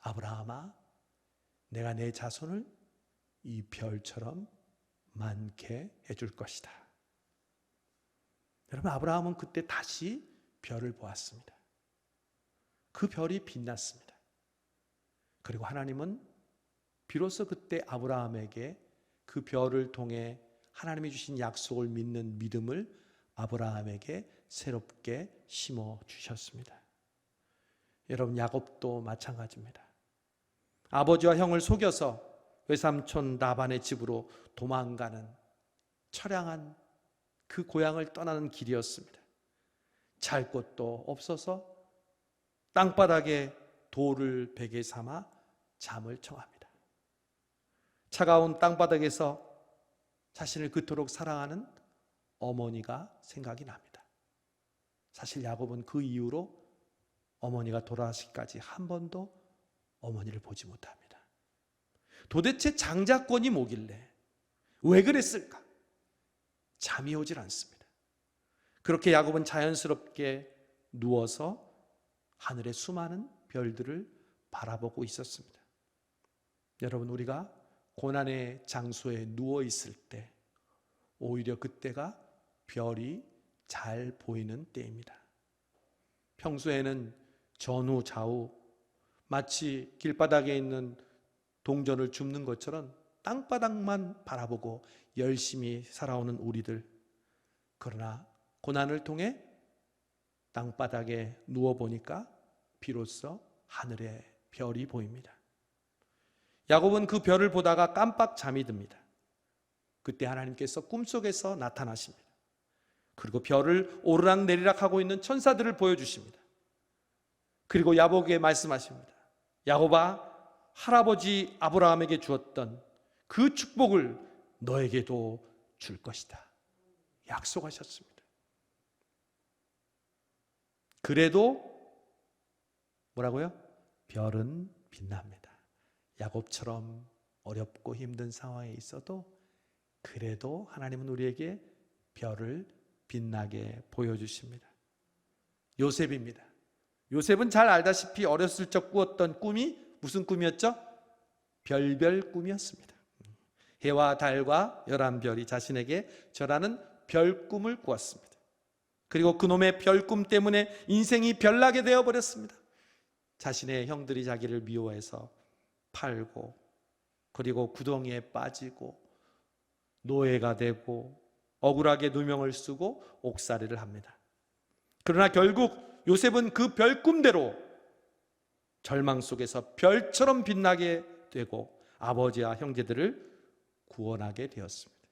아브라함아, 내가 내 자손을 이 별처럼 많게 해줄 것이다. 여러분, 아브라함은 그때 다시 별을 보았습니다. 그 별이 빛났습니다. 그리고 하나님은 비로소 그때 아브라함에게 그 별을 통해 하나님이 주신 약속을 믿는 믿음을 아브라함에게 새롭게 심어 주셨습니다. 여러분, 야곱도 마찬가지입니다. 아버지와 형을 속여서 외삼촌 라반의 집으로 도망가는 처량한 그 고향을 떠나는 길이었습니다. 잘 곳도 없어서 땅바닥에 돌을 베개 삼아 잠을 청합니다. 차가운 땅바닥에서 자신을 그토록 사랑하는 어머니가 생각이 납니다. 사실 야곱은 그 이후로 어머니가 돌아가시기까지 한 번도 어머니를 보지 못합니다. 도대체 장자권이 뭐길래, 왜 그랬을까? 잠이 오질 않습니다. 그렇게 야곱은 자연스럽게 누워서 하늘의 수많은 별들을 바라보고 있었습니다. 여러분, 우리가 고난의 장소에 누워 있을 때 오히려 그때가 별이 잘 보이는 때입니다. 평소에는 전후 좌우 마치 길바닥에 있는 동전을 줍는 것처럼 땅바닥만 바라보고 열심히 살아오는 우리들, 그러나 고난을 통해 땅바닥에 누워보니까 비로소 하늘에 별이 보입니다. 야곱은 그 별을 보다가 깜빡 잠이 듭니다. 그때 하나님께서 꿈속에서 나타나십니다. 그리고 별을 오르락내리락 하고 있는 천사들을 보여주십니다. 그리고 야곱에게 말씀하십니다. 야곱아, 할아버지 아브라함에게 주었던 그 축복을 너에게도 줄 것이다. 약속하셨습니다. 그래도 뭐라고요? 별은 빛납니다. 야곱처럼 어렵고 힘든 상황에 있어도 그래도 하나님은 우리에게 별을 빛나게 보여주십니다. 요셉입니다. 요셉은 잘 알다시피 어렸을 적 꾸었던 꿈이 무슨 꿈이었죠? 별별 꿈이었습니다. 해와 달과 11별이 자신에게 절하는 별꿈을 꾸었습니다. 그리고 그놈의 별꿈 때문에 인생이 별나게 되어버렸습니다. 자신의 형들이 자기를 미워해서 팔고, 그리고 구덩이에 빠지고 노예가 되고 억울하게 누명을 쓰고 옥살이를 합니다. 그러나 결국 요셉은 그 별꿈대로 절망 속에서 별처럼 빛나게 되고 아버지와 형제들을 구원하게 되었습니다.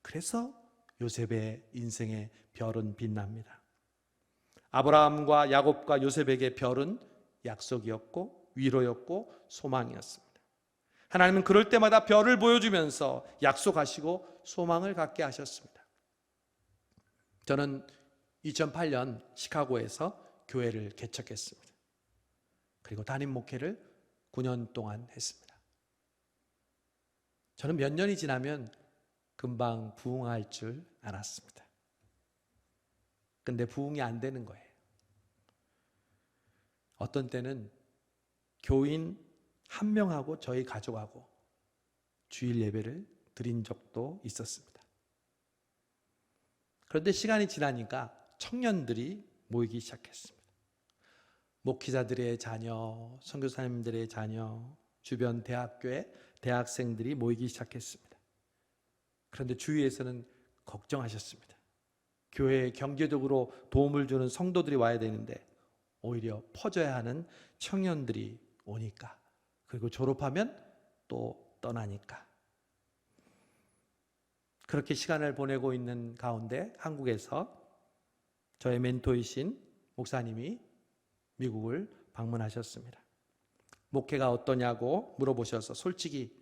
그래서 요셉의 인생의 별은 빛납니다. 아브라함과 야곱과 요셉에게 별은 약속이었고 위로였고 소망이었습니다. 하나님은 그럴 때마다 별을 보여주면서 약속하시고 소망을 갖게 하셨습니다. 저는 2008년 시카고에서 교회를 개척했습니다. 그리고 담임 목회를 9년 동안 했습니다. 저는 몇 년이 지나면 금방 부흥할 줄 알았습니다. 근데 부흥이 안 되는 거예요. 어떤 때는 교인 한 명하고 저희 가족하고 주일 예배를 드린 적도 있었습니다. 그런데 시간이 지나니까 청년들이 모이기 시작했습니다. 목회자들의 자녀, 선교사님들의 자녀, 주변 대학교의 대학생들이 모이기 시작했습니다. 그런데 주위에서는 걱정하셨습니다. 교회에 경제적으로 도움을 주는 성도들이 와야 되는데 오히려 퍼져야 하는 청년들이 오니까, 그리고 졸업하면 또 떠나니까. 그렇게 시간을 보내고 있는 가운데 한국에서 저의 멘토이신 목사님이 미국을 방문하셨습니다. 목회가 어떠냐고 물어보셔서 솔직히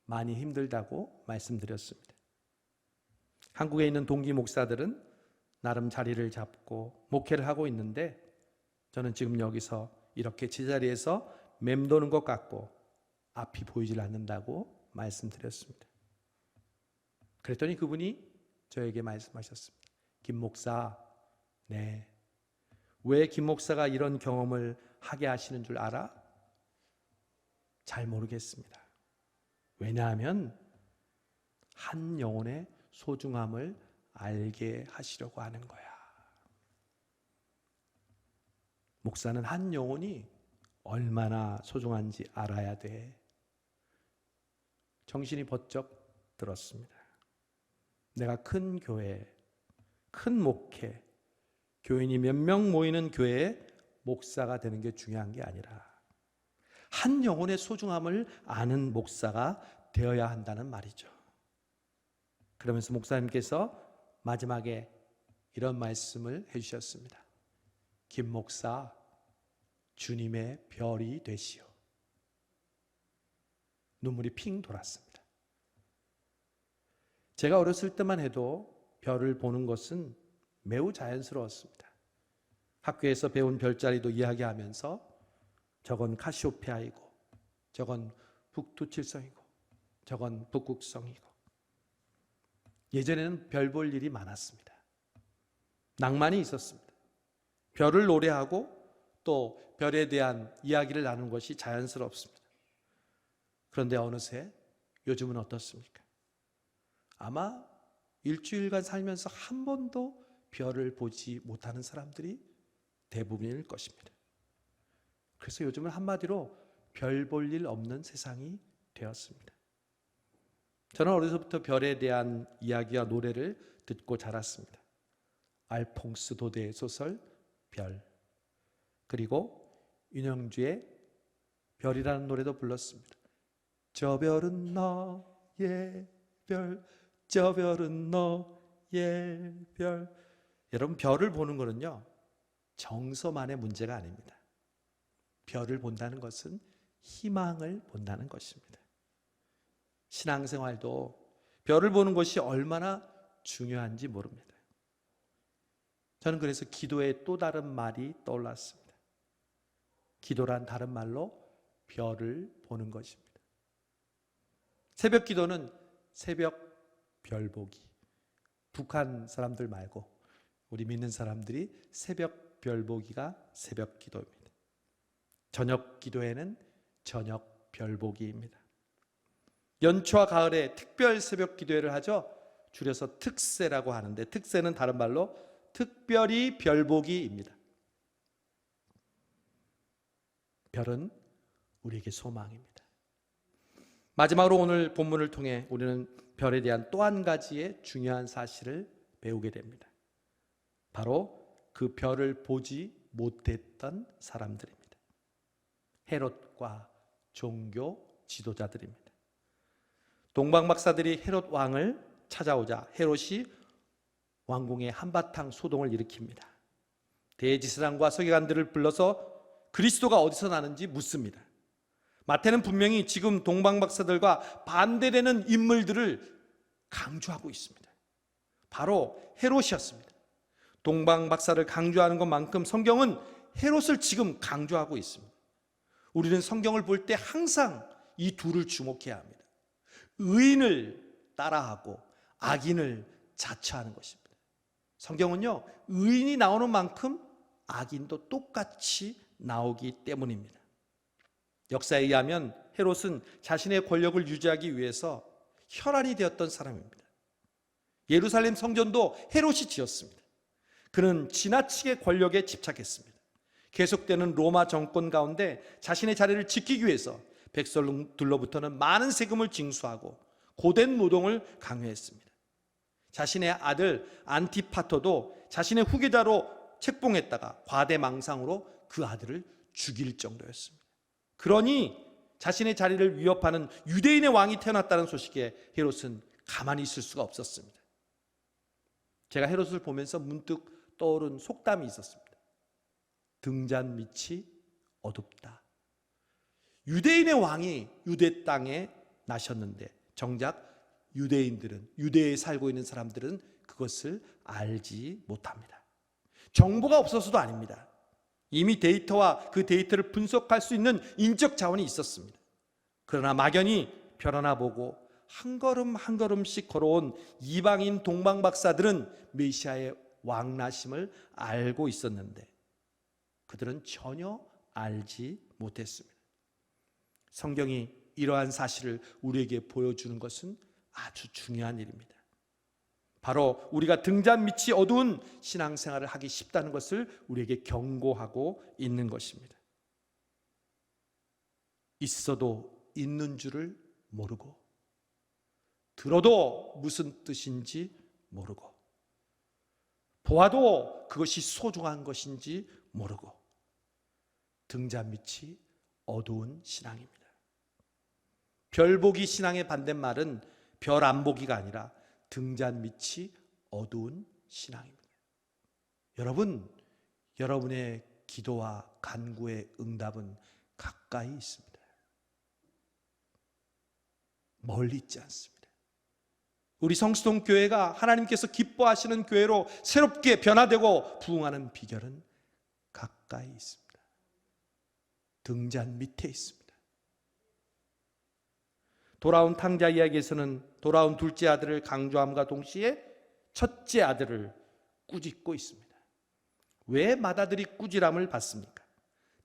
많이 힘들다고 말씀드렸습니다. 한국에 있는 동기 목사들은 나름 자리를 잡고 목회를 하고 있는데 저는 지금 여기서 이렇게 제자리에서 맴도는 것 같고 앞이 보이질 않는다고 말씀드렸습니다. 그랬더니 그분이 저에게 말씀하셨습니다. 김 목사, 네. 왜 김 목사가 이런 경험을 하게 하시는 줄 알아? 잘 모르겠습니다. 왜냐하면 한 영혼의 소중함을 알게 하시려고 하는 거야. 목사는 한 영혼이 얼마나 소중한지 알아야 돼. 정신이 번쩍 들었습니다. 내가 큰 교회, 큰 목회, 교인이 몇 명 모이는 교회에 목사가 되는 게 중요한 게 아니라 한 영혼의 소중함을 아는 목사가 되어야 한다는 말이죠. 그러면서 목사님께서 마지막에 이런 말씀을 해주셨습니다. 김 목사, 주님의 별이 되시오. 눈물이 핑 돌았습니다. 제가 어렸을 때만 해도 별을 보는 것은 매우 자연스러웠습니다. 학교에서 배운 별자리도 이야기하면서 저건 카시오페아이고 저건 북두칠성이고 저건 북극성이고. 예전에는 별 볼 일이 많았습니다. 낭만이 있었습니다. 별을 노래하고 또 별에 대한 이야기를 나누는 것이 자연스럽습니다. 그런데 어느새 요즘은 어떻습니까? 아마 일주일간 살면서 한 번도 별을 보지 못하는 사람들이 대부분일 것입니다. 그래서 요즘은 한마디로 별 볼 일 없는 세상이 되었습니다. 저는 어려서부터 별에 대한 이야기와 노래를 듣고 자랐습니다. 알퐁스 도데의 소설 별, 그리고 윤영주의 별이라는 노래도 불렀습니다. 저 별은 너의 별, 저 별은 너의 별. 여러분, 별을 보는 거는요 정서만의 문제가 아닙니다. 별을 본다는 것은 희망을 본다는 것입니다. 신앙생활도 별을 보는 것이 얼마나 중요한지 모릅니다. 저는 그래서 기도의 또 다른 말이 떠올랐습니다. 기도란 다른 말로 별을 보는 것입니다. 새벽 기도는 새벽 별 보기. 북한 사람들 말고 우리 믿는 사람들이 새벽 별 보기가 새벽 기도입니다. 저녁 기도에는 저녁 별 보기입니다. 연초와 가을에 특별 새벽 기도회를 하죠. 줄여서 특세라고 하는데 특세는 다른 말로 특별히 별 보기입니다. 별은 우리에게 소망입니다. 마지막으로 오늘 본문을 통해 우리는 별에 대한 또 한 가지의 중요한 사실을 배우게 됩니다. 바로 그 별을 보지 못했던 사람들입니다. 헤롯과 종교 지도자들입니다. 동방 박사들이 헤롯 왕을 찾아오자 헤롯이 왕궁에 한바탕 소동을 일으킵니다. 대지사장과 서기관들을 불러서 그리스도가 어디서 나는지 묻습니다. 마태는 분명히 지금 동방 박사들과 반대되는 인물들을 강조하고 있습니다. 바로 헤롯이었습니다. 동방 박사를 강조하는 것만큼 성경은 헤롯을 지금 강조하고 있습니다. 우리는 성경을 볼 때 항상 이 둘을 주목해야 합니다. 의인을 따라하고 악인을 자처하는 것입니다. 성경은요, 의인이 나오는 만큼 악인도 똑같이 나오기 때문입니다. 역사에 의하면 헤롯은 자신의 권력을 유지하기 위해서 혈안이 되었던 사람입니다. 예루살렘 성전도 헤롯이 지었습니다. 그는 지나치게 권력에 집착했습니다. 계속되는 로마 정권 가운데 자신의 자리를 지키기 위해서 백성들로부터는 많은 세금을 징수하고 고된 노동을 강요했습니다. 자신의 아들 안티파터도 자신의 후계자로 책봉했다가 과대망상으로 그 아들을 죽일 정도였습니다. 그러니 자신의 자리를 위협하는 유대인의 왕이 태어났다는 소식에 헤롯은 가만히 있을 수가 없었습니다. 제가 헤롯을 보면서 문득 떠오른 속담이 있었습니다. 등잔 밑이 어둡다. 유대인의 왕이 유대 땅에 나셨는데 정작 유대인들은, 유대에 살고 있는 사람들은 그것을 알지 못합니다. 정보가 없어서도 아닙니다. 이미 데이터와 그 데이터를 분석할 수 있는 인적 자원이 있었습니다. 그러나 막연히 별 하나 보고 한 걸음 한 걸음씩 걸어온 이방인 동방박사들은 메시아의 왕나심을 알고 있었는데 그들은 전혀 알지 못했습니다. 성경이 이러한 사실을 우리에게 보여주는 것은 아주 중요한 일입니다. 바로 우리가 등잔 밑이 어두운 신앙생활을 하기 쉽다는 것을 우리에게 경고하고 있는 것입니다. 있어도 있는 줄을 모르고, 들어도 무슨 뜻인지 모르고, 보아도 그것이 소중한 것인지 모르고, 등잔 밑이 어두운 신앙입니다. 별보기 신앙의 반대말은 별 안 보기가 아니라 등잔 밑이 어두운 신앙입니다. 여러분, 여러분의 기도와 간구의 응답은 가까이 있습니다. 멀리 있지 않습니다. 우리 성수동 교회가 하나님께서 기뻐하시는 교회로 새롭게 변화되고 부흥하는 비결은 가까이 있습니다. 등잔 밑에 있습니다. 돌아온 탕자 이야기에서는 돌아온 둘째 아들을 강조함과 동시에 첫째 아들을 꾸짖고 있습니다. 왜 맏아들이 꾸지람을 받습니까?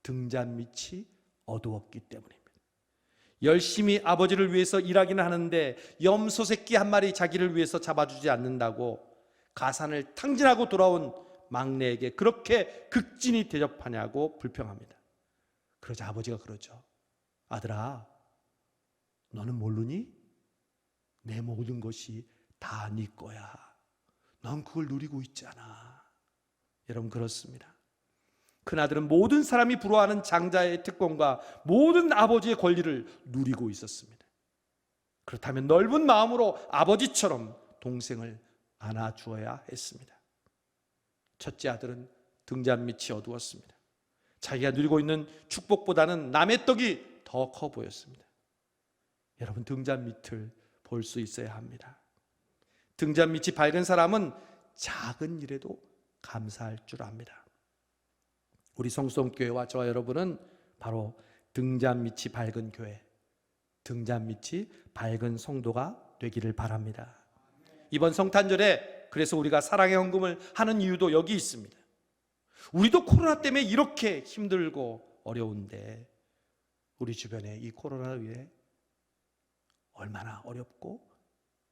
등잔 밑이 어두웠기 때문입니다. 열심히 아버지를 위해서 일하기는 하는데 염소 새끼 한 마리 자기를 위해서 잡아주지 않는다고 가산을 탕진하고 돌아온 막내에게 그렇게 극진히 대접하냐고 불평합니다. 그러자 아버지가 그러죠. 아들아, 너는 모르니? 내 모든 것이 다 네 거야. 넌 그걸 누리고 있잖아. 여러분, 그렇습니다. 큰아들은 모든 사람이 부러워하는 장자의 특권과 모든 아버지의 권리를 누리고 있었습니다. 그렇다면 넓은 마음으로 아버지처럼 동생을 안아주어야 했습니다. 첫째 아들은 등잔 밑이 어두웠습니다. 자기가 누리고 있는 축복보다는 남의 떡이 더 커 보였습니다. 여러분, 등잔 밑을 볼 수 있어야 합니다. 등잔 밑이 밝은 사람은 작은 일에도 감사할 줄 압니다. 우리 성수동교회와 저와 여러분은 바로 등잔 밑이 밝은 교회, 등잔 밑이 밝은 성도가 되기를 바랍니다. 이번 성탄절에 그래서 우리가 사랑의 헌금을 하는 이유도 여기 있습니다. 우리도 코로나 때문에 이렇게 힘들고 어려운데 우리 주변에 이 코로나로 인해 얼마나 어렵고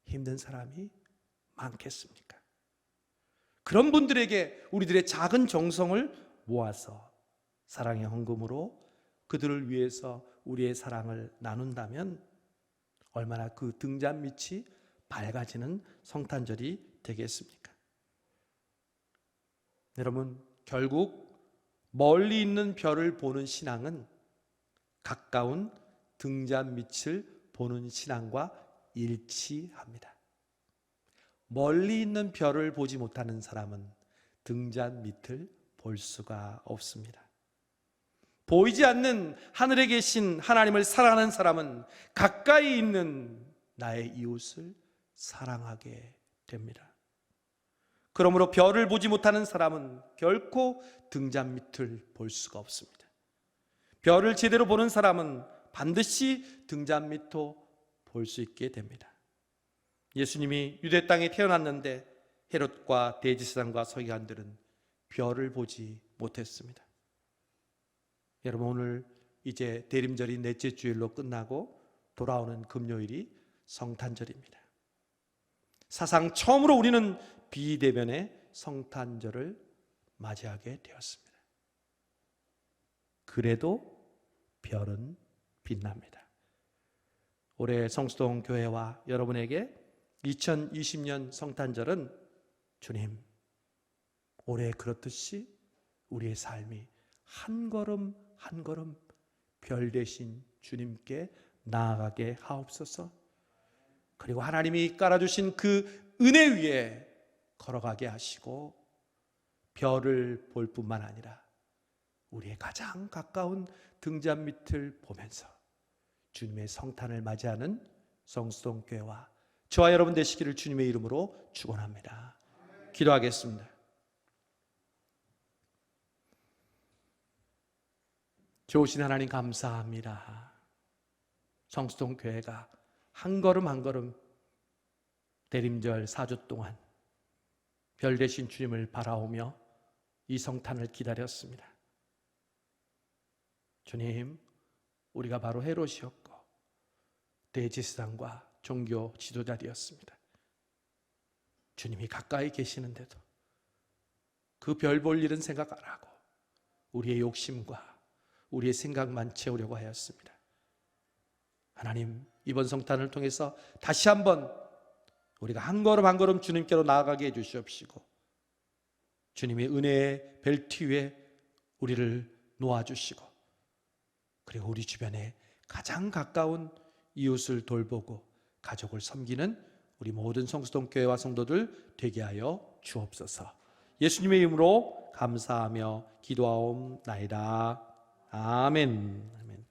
힘든 사람이 많겠습니까? 그런 분들에게 우리들의 작은 정성을 모아서 사랑의 헌금으로 그들을 위해서 우리의 사랑을 나눈다면 얼마나 그 등잔 밑이 밝아지는 성탄절이 되겠습니까? 여러분, 결국 멀리 있는 별을 보는 신앙은 가까운 등잔 밑을 보는 신앙과 일치합니다. 멀리 있는 별을 보지 못하는 사람은 등잔 밑을 볼 수가 없습니다. 보이지 않는 하늘에 계신 하나님을 사랑하는 사람은 가까이 있는 나의 이웃을 사랑하게 됩니다. 그러므로 별을 보지 못하는 사람은 결코 등잔 밑을 볼 수가 없습니다. 별을 제대로 보는 사람은 반드시 등잔 밑도 볼 수 있게 됩니다. 예수님이 유대 땅에 태어났는데 헤롯과 대제사장과 서기관들은 별을 보지 못했습니다. 여러분, 오늘 이제 대림절이 넷째 주일로 끝나고 돌아오는 금요일이 성탄절입니다. 사상 처음으로 우리는 비대면의 성탄절을 맞이하게 되었습니다. 그래도 별은 빛납니다. 올해 성수동 교회와 여러분에게 2020년 성탄절은 주님, 올해 그렇듯이 우리의 삶이 한 걸음 한 걸음 별 대신 주님께 나아가게 하옵소서. 그리고 하나님이 깔아주신 그 은혜 위에 걸어가게 하시고 별을 볼 뿐만 아니라 우리의 가장 가까운 등잔 밑을 보면서 주님의 성탄을 맞이하는 성수동교회와 저와 여러분 되시기를 주님의 이름으로 축원합니다. 기도하겠습니다. 좋으신 하나님 감사합니다. 성수동교회가 한 걸음 한 걸음 대림절 4주 동안 별 되신 주님을 바라오며 이 성탄을 기다렸습니다. 주님, 우리가 바로 헤롯이었고 대제사장과 종교 지도자들이었습니다. 주님이 가까이 계시는데도 그 별 볼 일은 생각 안 하고 우리의 욕심과 우리의 생각만 채우려고 하였습니다. 하나님, 이번 성탄을 통해서 다시 한번 우리가 한 걸음 한 걸음 주님께로 나아가게 해주시옵시고 주님의 은혜의 벨트 위에 우리를 놓아주시고 그리고 우리 주변에 가장 가까운 이웃을 돌보고 가족을 섬기는 우리 모든 성수동교회와 성도들 되게 하여 주옵소서. 예수님의 이름으로 감사하며 기도하옵나이다. 아멘. 아멘.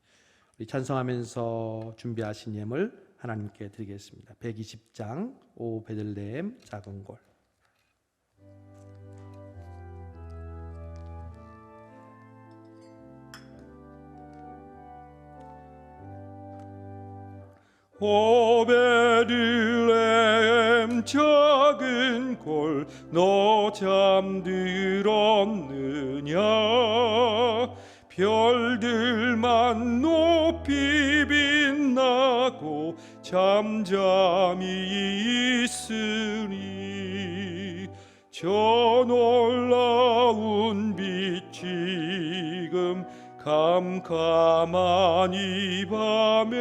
우리 찬송하면서 준비하신 예물 하나님께 드리겠습니다. 120장 오 베들레헴 작은 골. 오 베들레헴 작은 골 너 잠들었느냐 별들만 높이 빛나고 잠잠히 있으니 저 놀라운 빛 지금 캄캄한 이 밤에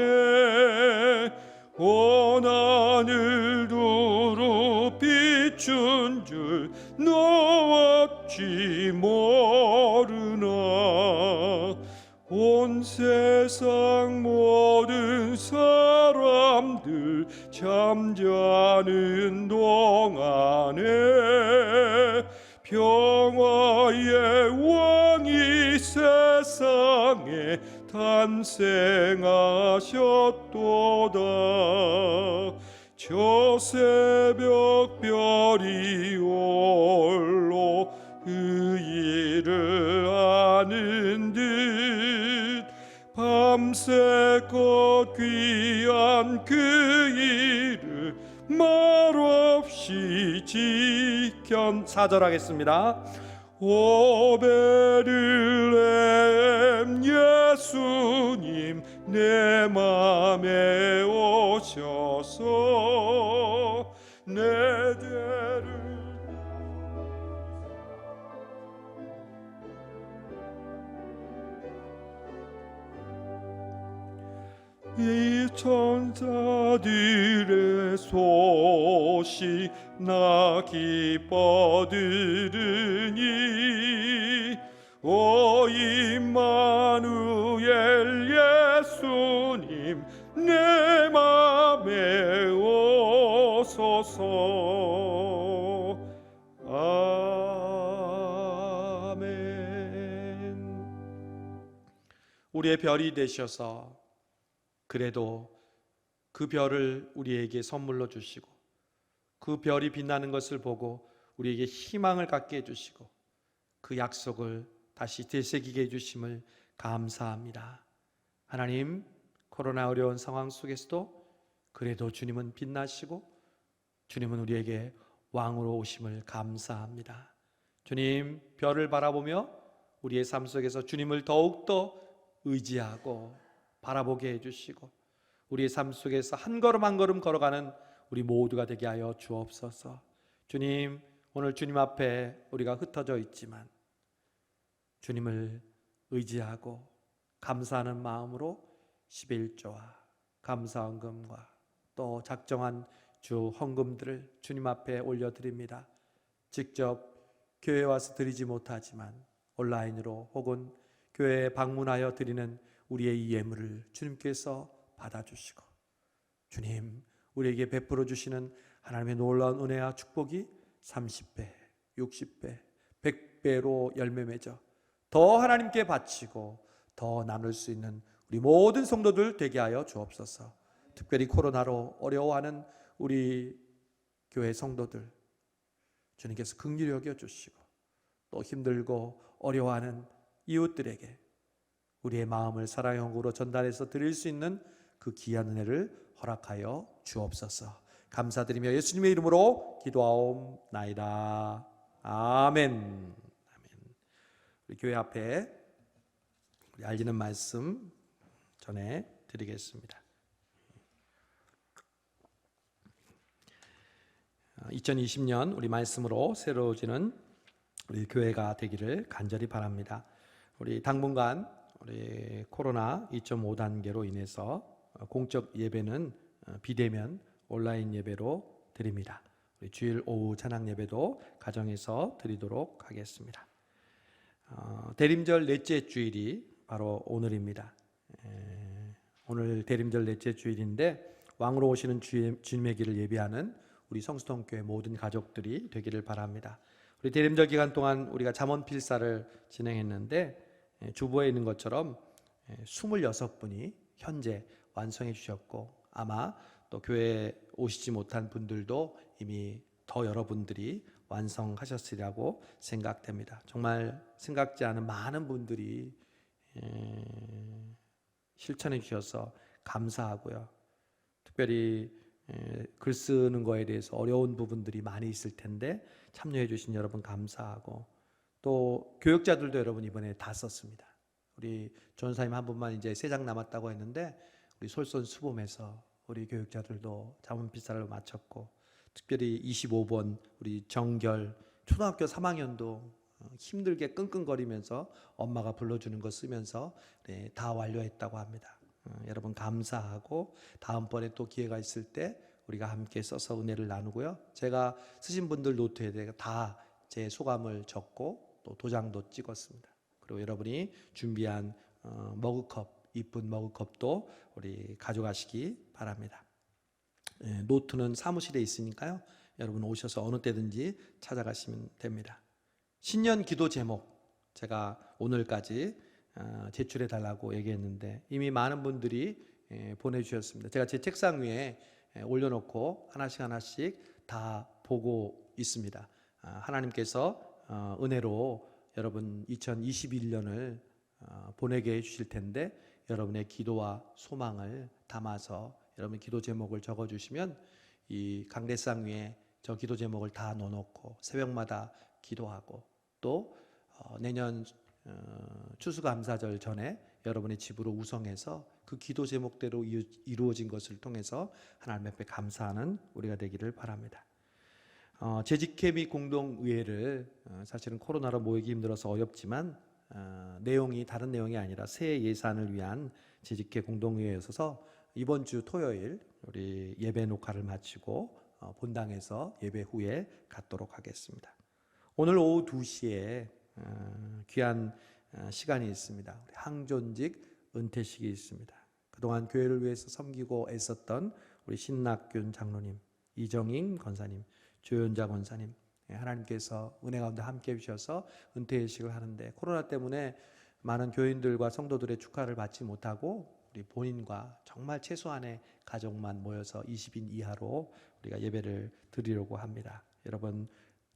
온 하늘 두루 비춘 줄 너 어찌 모르나 온 세상 모든 사람들 잠자는 동안에 평화의 왕이 세상에 탄생하셨도다. 저 새벽 별이 홀로 그 일을 아는 듯 밤새껏 귀한 그 일을 말없이 지켜. 4절 하겠습니다. 오 베들레헴 예수님 내 맘에 오셔서 내 죄를 이 천사들의 소식 나 기뻐 들으니 오 임마누엘 예수님 내 맘에 오소서. 아멘. 우리의 별이 되셔서 그래도 그 별을 우리에게 선물로 주시고 그 별이 빛나는 것을 보고 우리에게 희망을 갖게 해주시고 그 약속을 다시 되새기게 해주심을 감사합니다. 하나님, 코로나 어려운 상황 속에서도 그래도 주님은 빛나시고 주님은 우리에게 왕으로 오심을 감사합니다. 주님, 별을 바라보며 우리의 삶 속에서 주님을 더욱더 의지하고 바라보게 해주시고 우리의 삶 속에서 한 걸음 한 걸음 걸어가는 우리 모두가 되게 하여 주옵소서. 주님, 오늘 주님 앞에 우리가 흩어져 있지만 주님을 의지하고 감사하는 마음으로 11조와 감사헌금과 또 작정한 주 헌금들을 주님 앞에 올려드립니다. 직접 교회에 와서 드리지 못하지만 온라인으로 혹은 교회에 방문하여 드리는 우리의 이 예물을 주님께서 받아주시고 주님, 우리에게 베풀어 주시는 하나님의 놀라운 은혜와 축복이 30배, 60배, 100배로 열매 맺어 더 하나님께 바치고 더 나눌 수 있는 우리 모든 성도들 되게 하여 주옵소서. 특별히 코로나로 어려워하는 우리 교회 성도들 주님께서 긍휼히 여겨 주시고 또 힘들고 어려워하는 이웃들에게 우리의 마음을 사랑의 헌금으로 전달해서 드릴 수 있는 그 귀한 은혜를 허락하여 주옵소서. 감사드리며 예수님의 이름으로 기도하옵나이다. 아멘. 아멘. 우리 교회 앞에 우리 알리는 말씀 전해 드리겠습니다. 2020년 우리 말씀으로 새로워지는 우리 교회가 되기를 간절히 바랍니다. 우리 당분간 우리 코로나 2.5 단계로 인해서 공적 예배는 비대면 온라인 예배로 드립니다. 우리 주일 오후 찬양 예배도 가정에서 드리도록 하겠습니다. 대림절 넷째 주일이 바로 오늘입니다. 오늘 대림절 넷째 주일인데 왕으로 오시는 주님의 길을 예비하는 우리 성수동교회 모든 가족들이 되기를 바랍니다. 우리 대림절 기간 동안 우리가 잠언 필사를 진행했는데 주보에 있는 것처럼 26분이 현재 완성해 주셨고 아마 또 교회에 오시지 못한 분들도 이미 더 여러분들이 완성하셨으리라고 생각됩니다. 정말 생각지 않은 많은 분들이 실천해 주셔서 감사하고요. 특별히 글 쓰는 거에 대해서 어려운 부분들이 많이 있을 텐데 참여해 주신 여러분 감사하고 또 교역자들도 여러분 이번에 다 썼습니다. 우리 전사님 한 분만 이제 3장 남았다고 했는데 우리 솔선수범해서 우리 교역자들도 자문 필사를 마쳤고 특별히 25번 우리 정결 초등학교 3학년도 힘들게 끙끙거리면서 엄마가 불러주는 거 쓰면서 다 완료했다고 합니다. 여러분 감사하고 다음번에 또 기회가 있을 때 우리가 함께 써서 은혜를 나누고요. 제가 쓰신 분들 노트에 다 제 소감을 적고 또 도장도 찍었습니다. 그리고 여러분이 준비한 머그컵, 이쁜 머그컵도 우리 가져가시기 바랍니다. 노트는 사무실에 있으니까요. 여러분 오셔서 어느 때든지 찾아가시면 됩니다. 신년 기도 제목 제가 오늘까지 제출해 달라고 얘기했는데 이미 많은 분들이 보내주셨습니다. 제가 제 책상 위에 올려놓고 하나씩 다 보고 있습니다. 하나님께서 은혜로 여러분 2021년을 보내게 해주실 텐데 여러분의 기도와 소망을 담아서 여러분 기도 제목을 적어주시면 이 강대상 위에 저 기도 제목을 다 넣어놓고 새벽마다 기도하고 또 내년 추수감사절 전에 여러분의 집으로 우성해서 그 기도 제목대로 이루어진 것을 통해서 하나님 앞에 감사하는 우리가 되기를 바랍니다. 재직회 및 공동의회를 사실은 코로나로 모이기 힘들어서 어렵지만 내용이 다른 내용이 아니라 새 예산을 위한 재직회 공동의회였어서 이번 주 토요일 우리 예배 녹화를 마치고 본당에서 예배 후에 갖도록 하겠습니다. 오늘 오후 2시에 귀한 시간이 있습니다. 우리 항존직 은퇴식이 있습니다. 그동안 교회를 위해서 섬기고 애썼던 우리 신낙균 장로님, 이정임 권사님, 조연자 권사님 하나님께서 은혜 가운데 함께 해주셔서 은퇴식을 하는데 코로나 때문에 많은 교인들과 성도들의 축하를 받지 못하고 우리 본인과 정말 최소한의 가족만 모여서 20인 이하로 우리가 예배를 드리려고 합니다. 여러분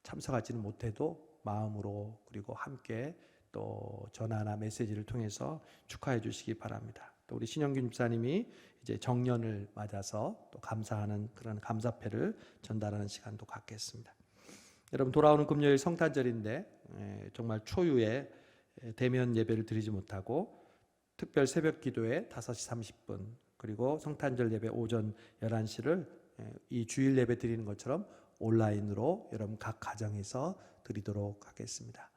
참석하지는 못해도 마음으로 그리고 함께 또 전화나 메시지를 통해서 축하해 주시기 바랍니다. 또 우리 신영균 집사님이 이제 정년을 맞아서 또 감사하는 그런 감사패를 전달하는 시간도 갖겠습니다. 여러분 돌아오는 금요일 성탄절인데 정말 초유의 대면 예배를 드리지 못하고 특별 새벽 기도회 5시 30분 그리고 성탄절 예배 오전 11시를 이 주일 예배 드리는 것처럼 온라인으로 여러분 각 가정에서 드리도록 하겠습니다.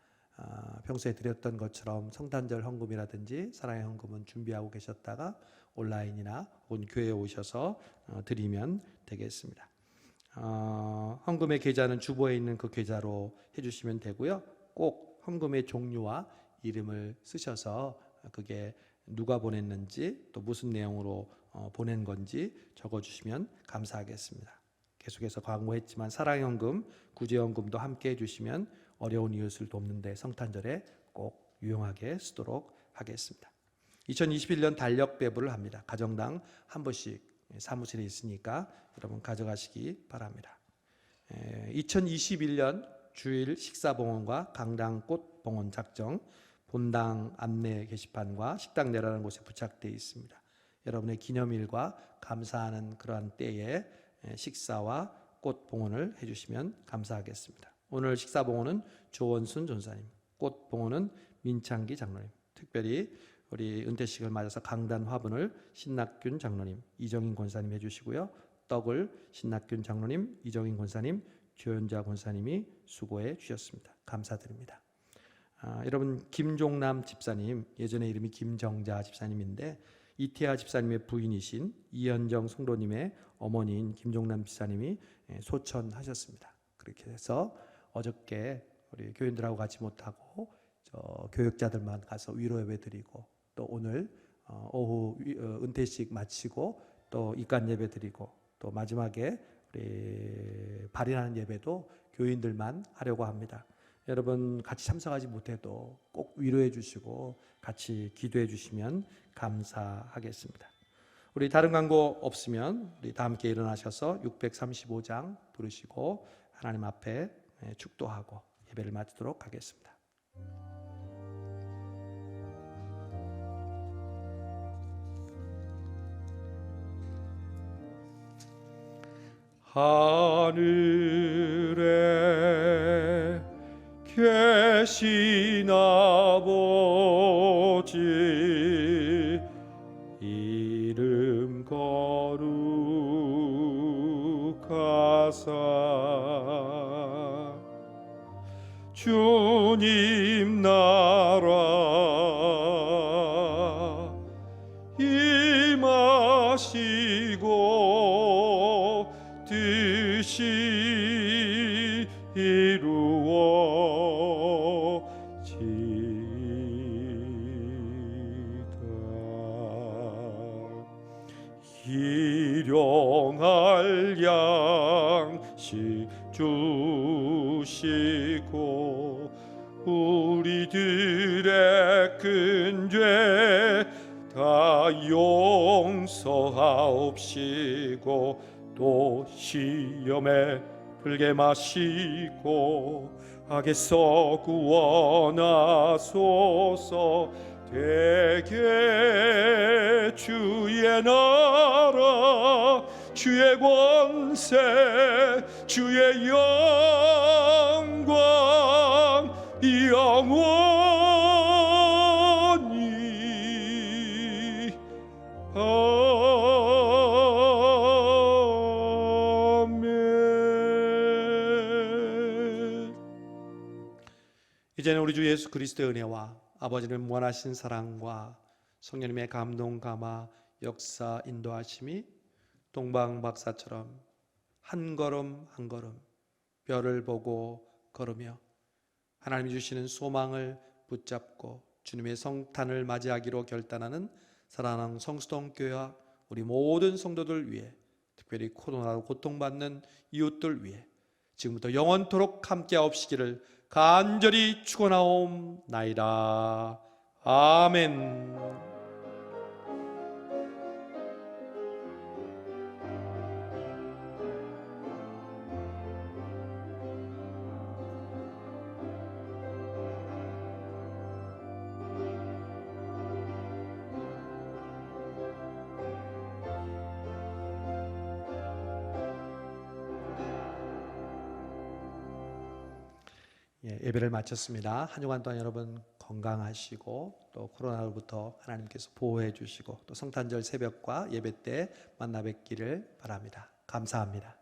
평소에 드렸던 것처럼 성탄절 헌금이라든지 사랑의 헌금은 준비하고 계셨다가 온라인이나 혹은 교회에 오셔서 드리면 되겠습니다. 헌금의 계좌는 주보에 있는 그 계좌로 해주시면 되고요. 꼭 헌금의 종류와 이름을 쓰셔서 그게 누가 보냈는지 또 무슨 내용으로 보낸 건지 적어주시면 감사하겠습니다. 계속해서 광고했지만 사랑의 헌금, 구제헌금도 함께 해주시면 어려운 이웃을 돕는데 성탄절에 꼭 유용하게 쓰도록 하겠습니다. 2021년 달력 배부를 합니다. 가정당 한 번씩 사무실에 있으니까 여러분 가져가시기 바랍니다. 2021년 주일 식사봉헌과 강당 꽃봉헌 작정, 본당 안내 게시판과 식당 내라는 곳에 부착되어 있습니다. 여러분의 기념일과 감사하는 그러한 때에 식사와 꽃봉헌을 해주시면 감사하겠습니다. 오늘 식사봉헌은 조원순 전사님, 꽃봉헌은 민창기 장로님, 특별히 우리 은퇴식을 맞아서 강단 화분을 신낙균 장로님, 이정인 권사님 해주시고요. 떡을 신낙균 장로님, 이정인 권사님, 조연자 권사님이 수고해 주셨습니다. 감사드립니다. 여러분 김종남 집사님, 예전에 이름이 김정자 집사님인데 이태하 집사님의 부인이신 이현정 성도님의 어머니인 김종남 집사님이 소천하셨습니다. 그렇게 해서 어저께 우리 교인들하고 같이 못하고 교역자들만 가서 위로 예배 드리고 또 오늘 오후 은퇴식 마치고 또 입간 예배 드리고 또 마지막에 우리 발인하는 예배도 교인들만 하려고 합니다. 여러분 같이 참석하지 못해도 꼭 위로해 주시고 같이 기도해 주시면 감사하겠습니다. 우리 다른 광고 없으면 우리 다 함께 일어나셔서 635장 부르시고 하나님 앞에 축도하고 예배를 마치도록 하겠습니다. 하늘에 계신 아버지 이름 거룩하사 주님 나라 임하시고 뜻이 이루어지다. 일용할 양식 주시고 우리들의 큰 죄 다 용서하옵시고 또 시험에 들게 마시고 악에서 구원하소서. 대개 주의 나라 주의 권세 주의 영광 영원히 아멘. 이제는 우리 주 예수 그리스도의 은혜와 아버지의 무한하신 사랑과 성령님의 감동 감화 역사 인도하심이 동방 박사처럼 한 걸음 한 걸음 별을 보고 걸으며 하나님이 주시는 소망을 붙잡고 주님의 성탄을 맞이하기로 결단하는 사랑하는 성수동 교회와 우리 모든 성도들 위해, 특별히 코로나로 고통받는 이웃들 위해 지금부터 영원토록 함께하옵시기를 간절히 축원하옵나이다. 아멘. 예배를 마쳤습니다. 한 주간 동안 여러분 건강하시고 또 코로나로부터 하나님께서 보호해 주시고 또 성탄절 새벽과 예배 때 만나 뵙기를 바랍니다. 감사합니다.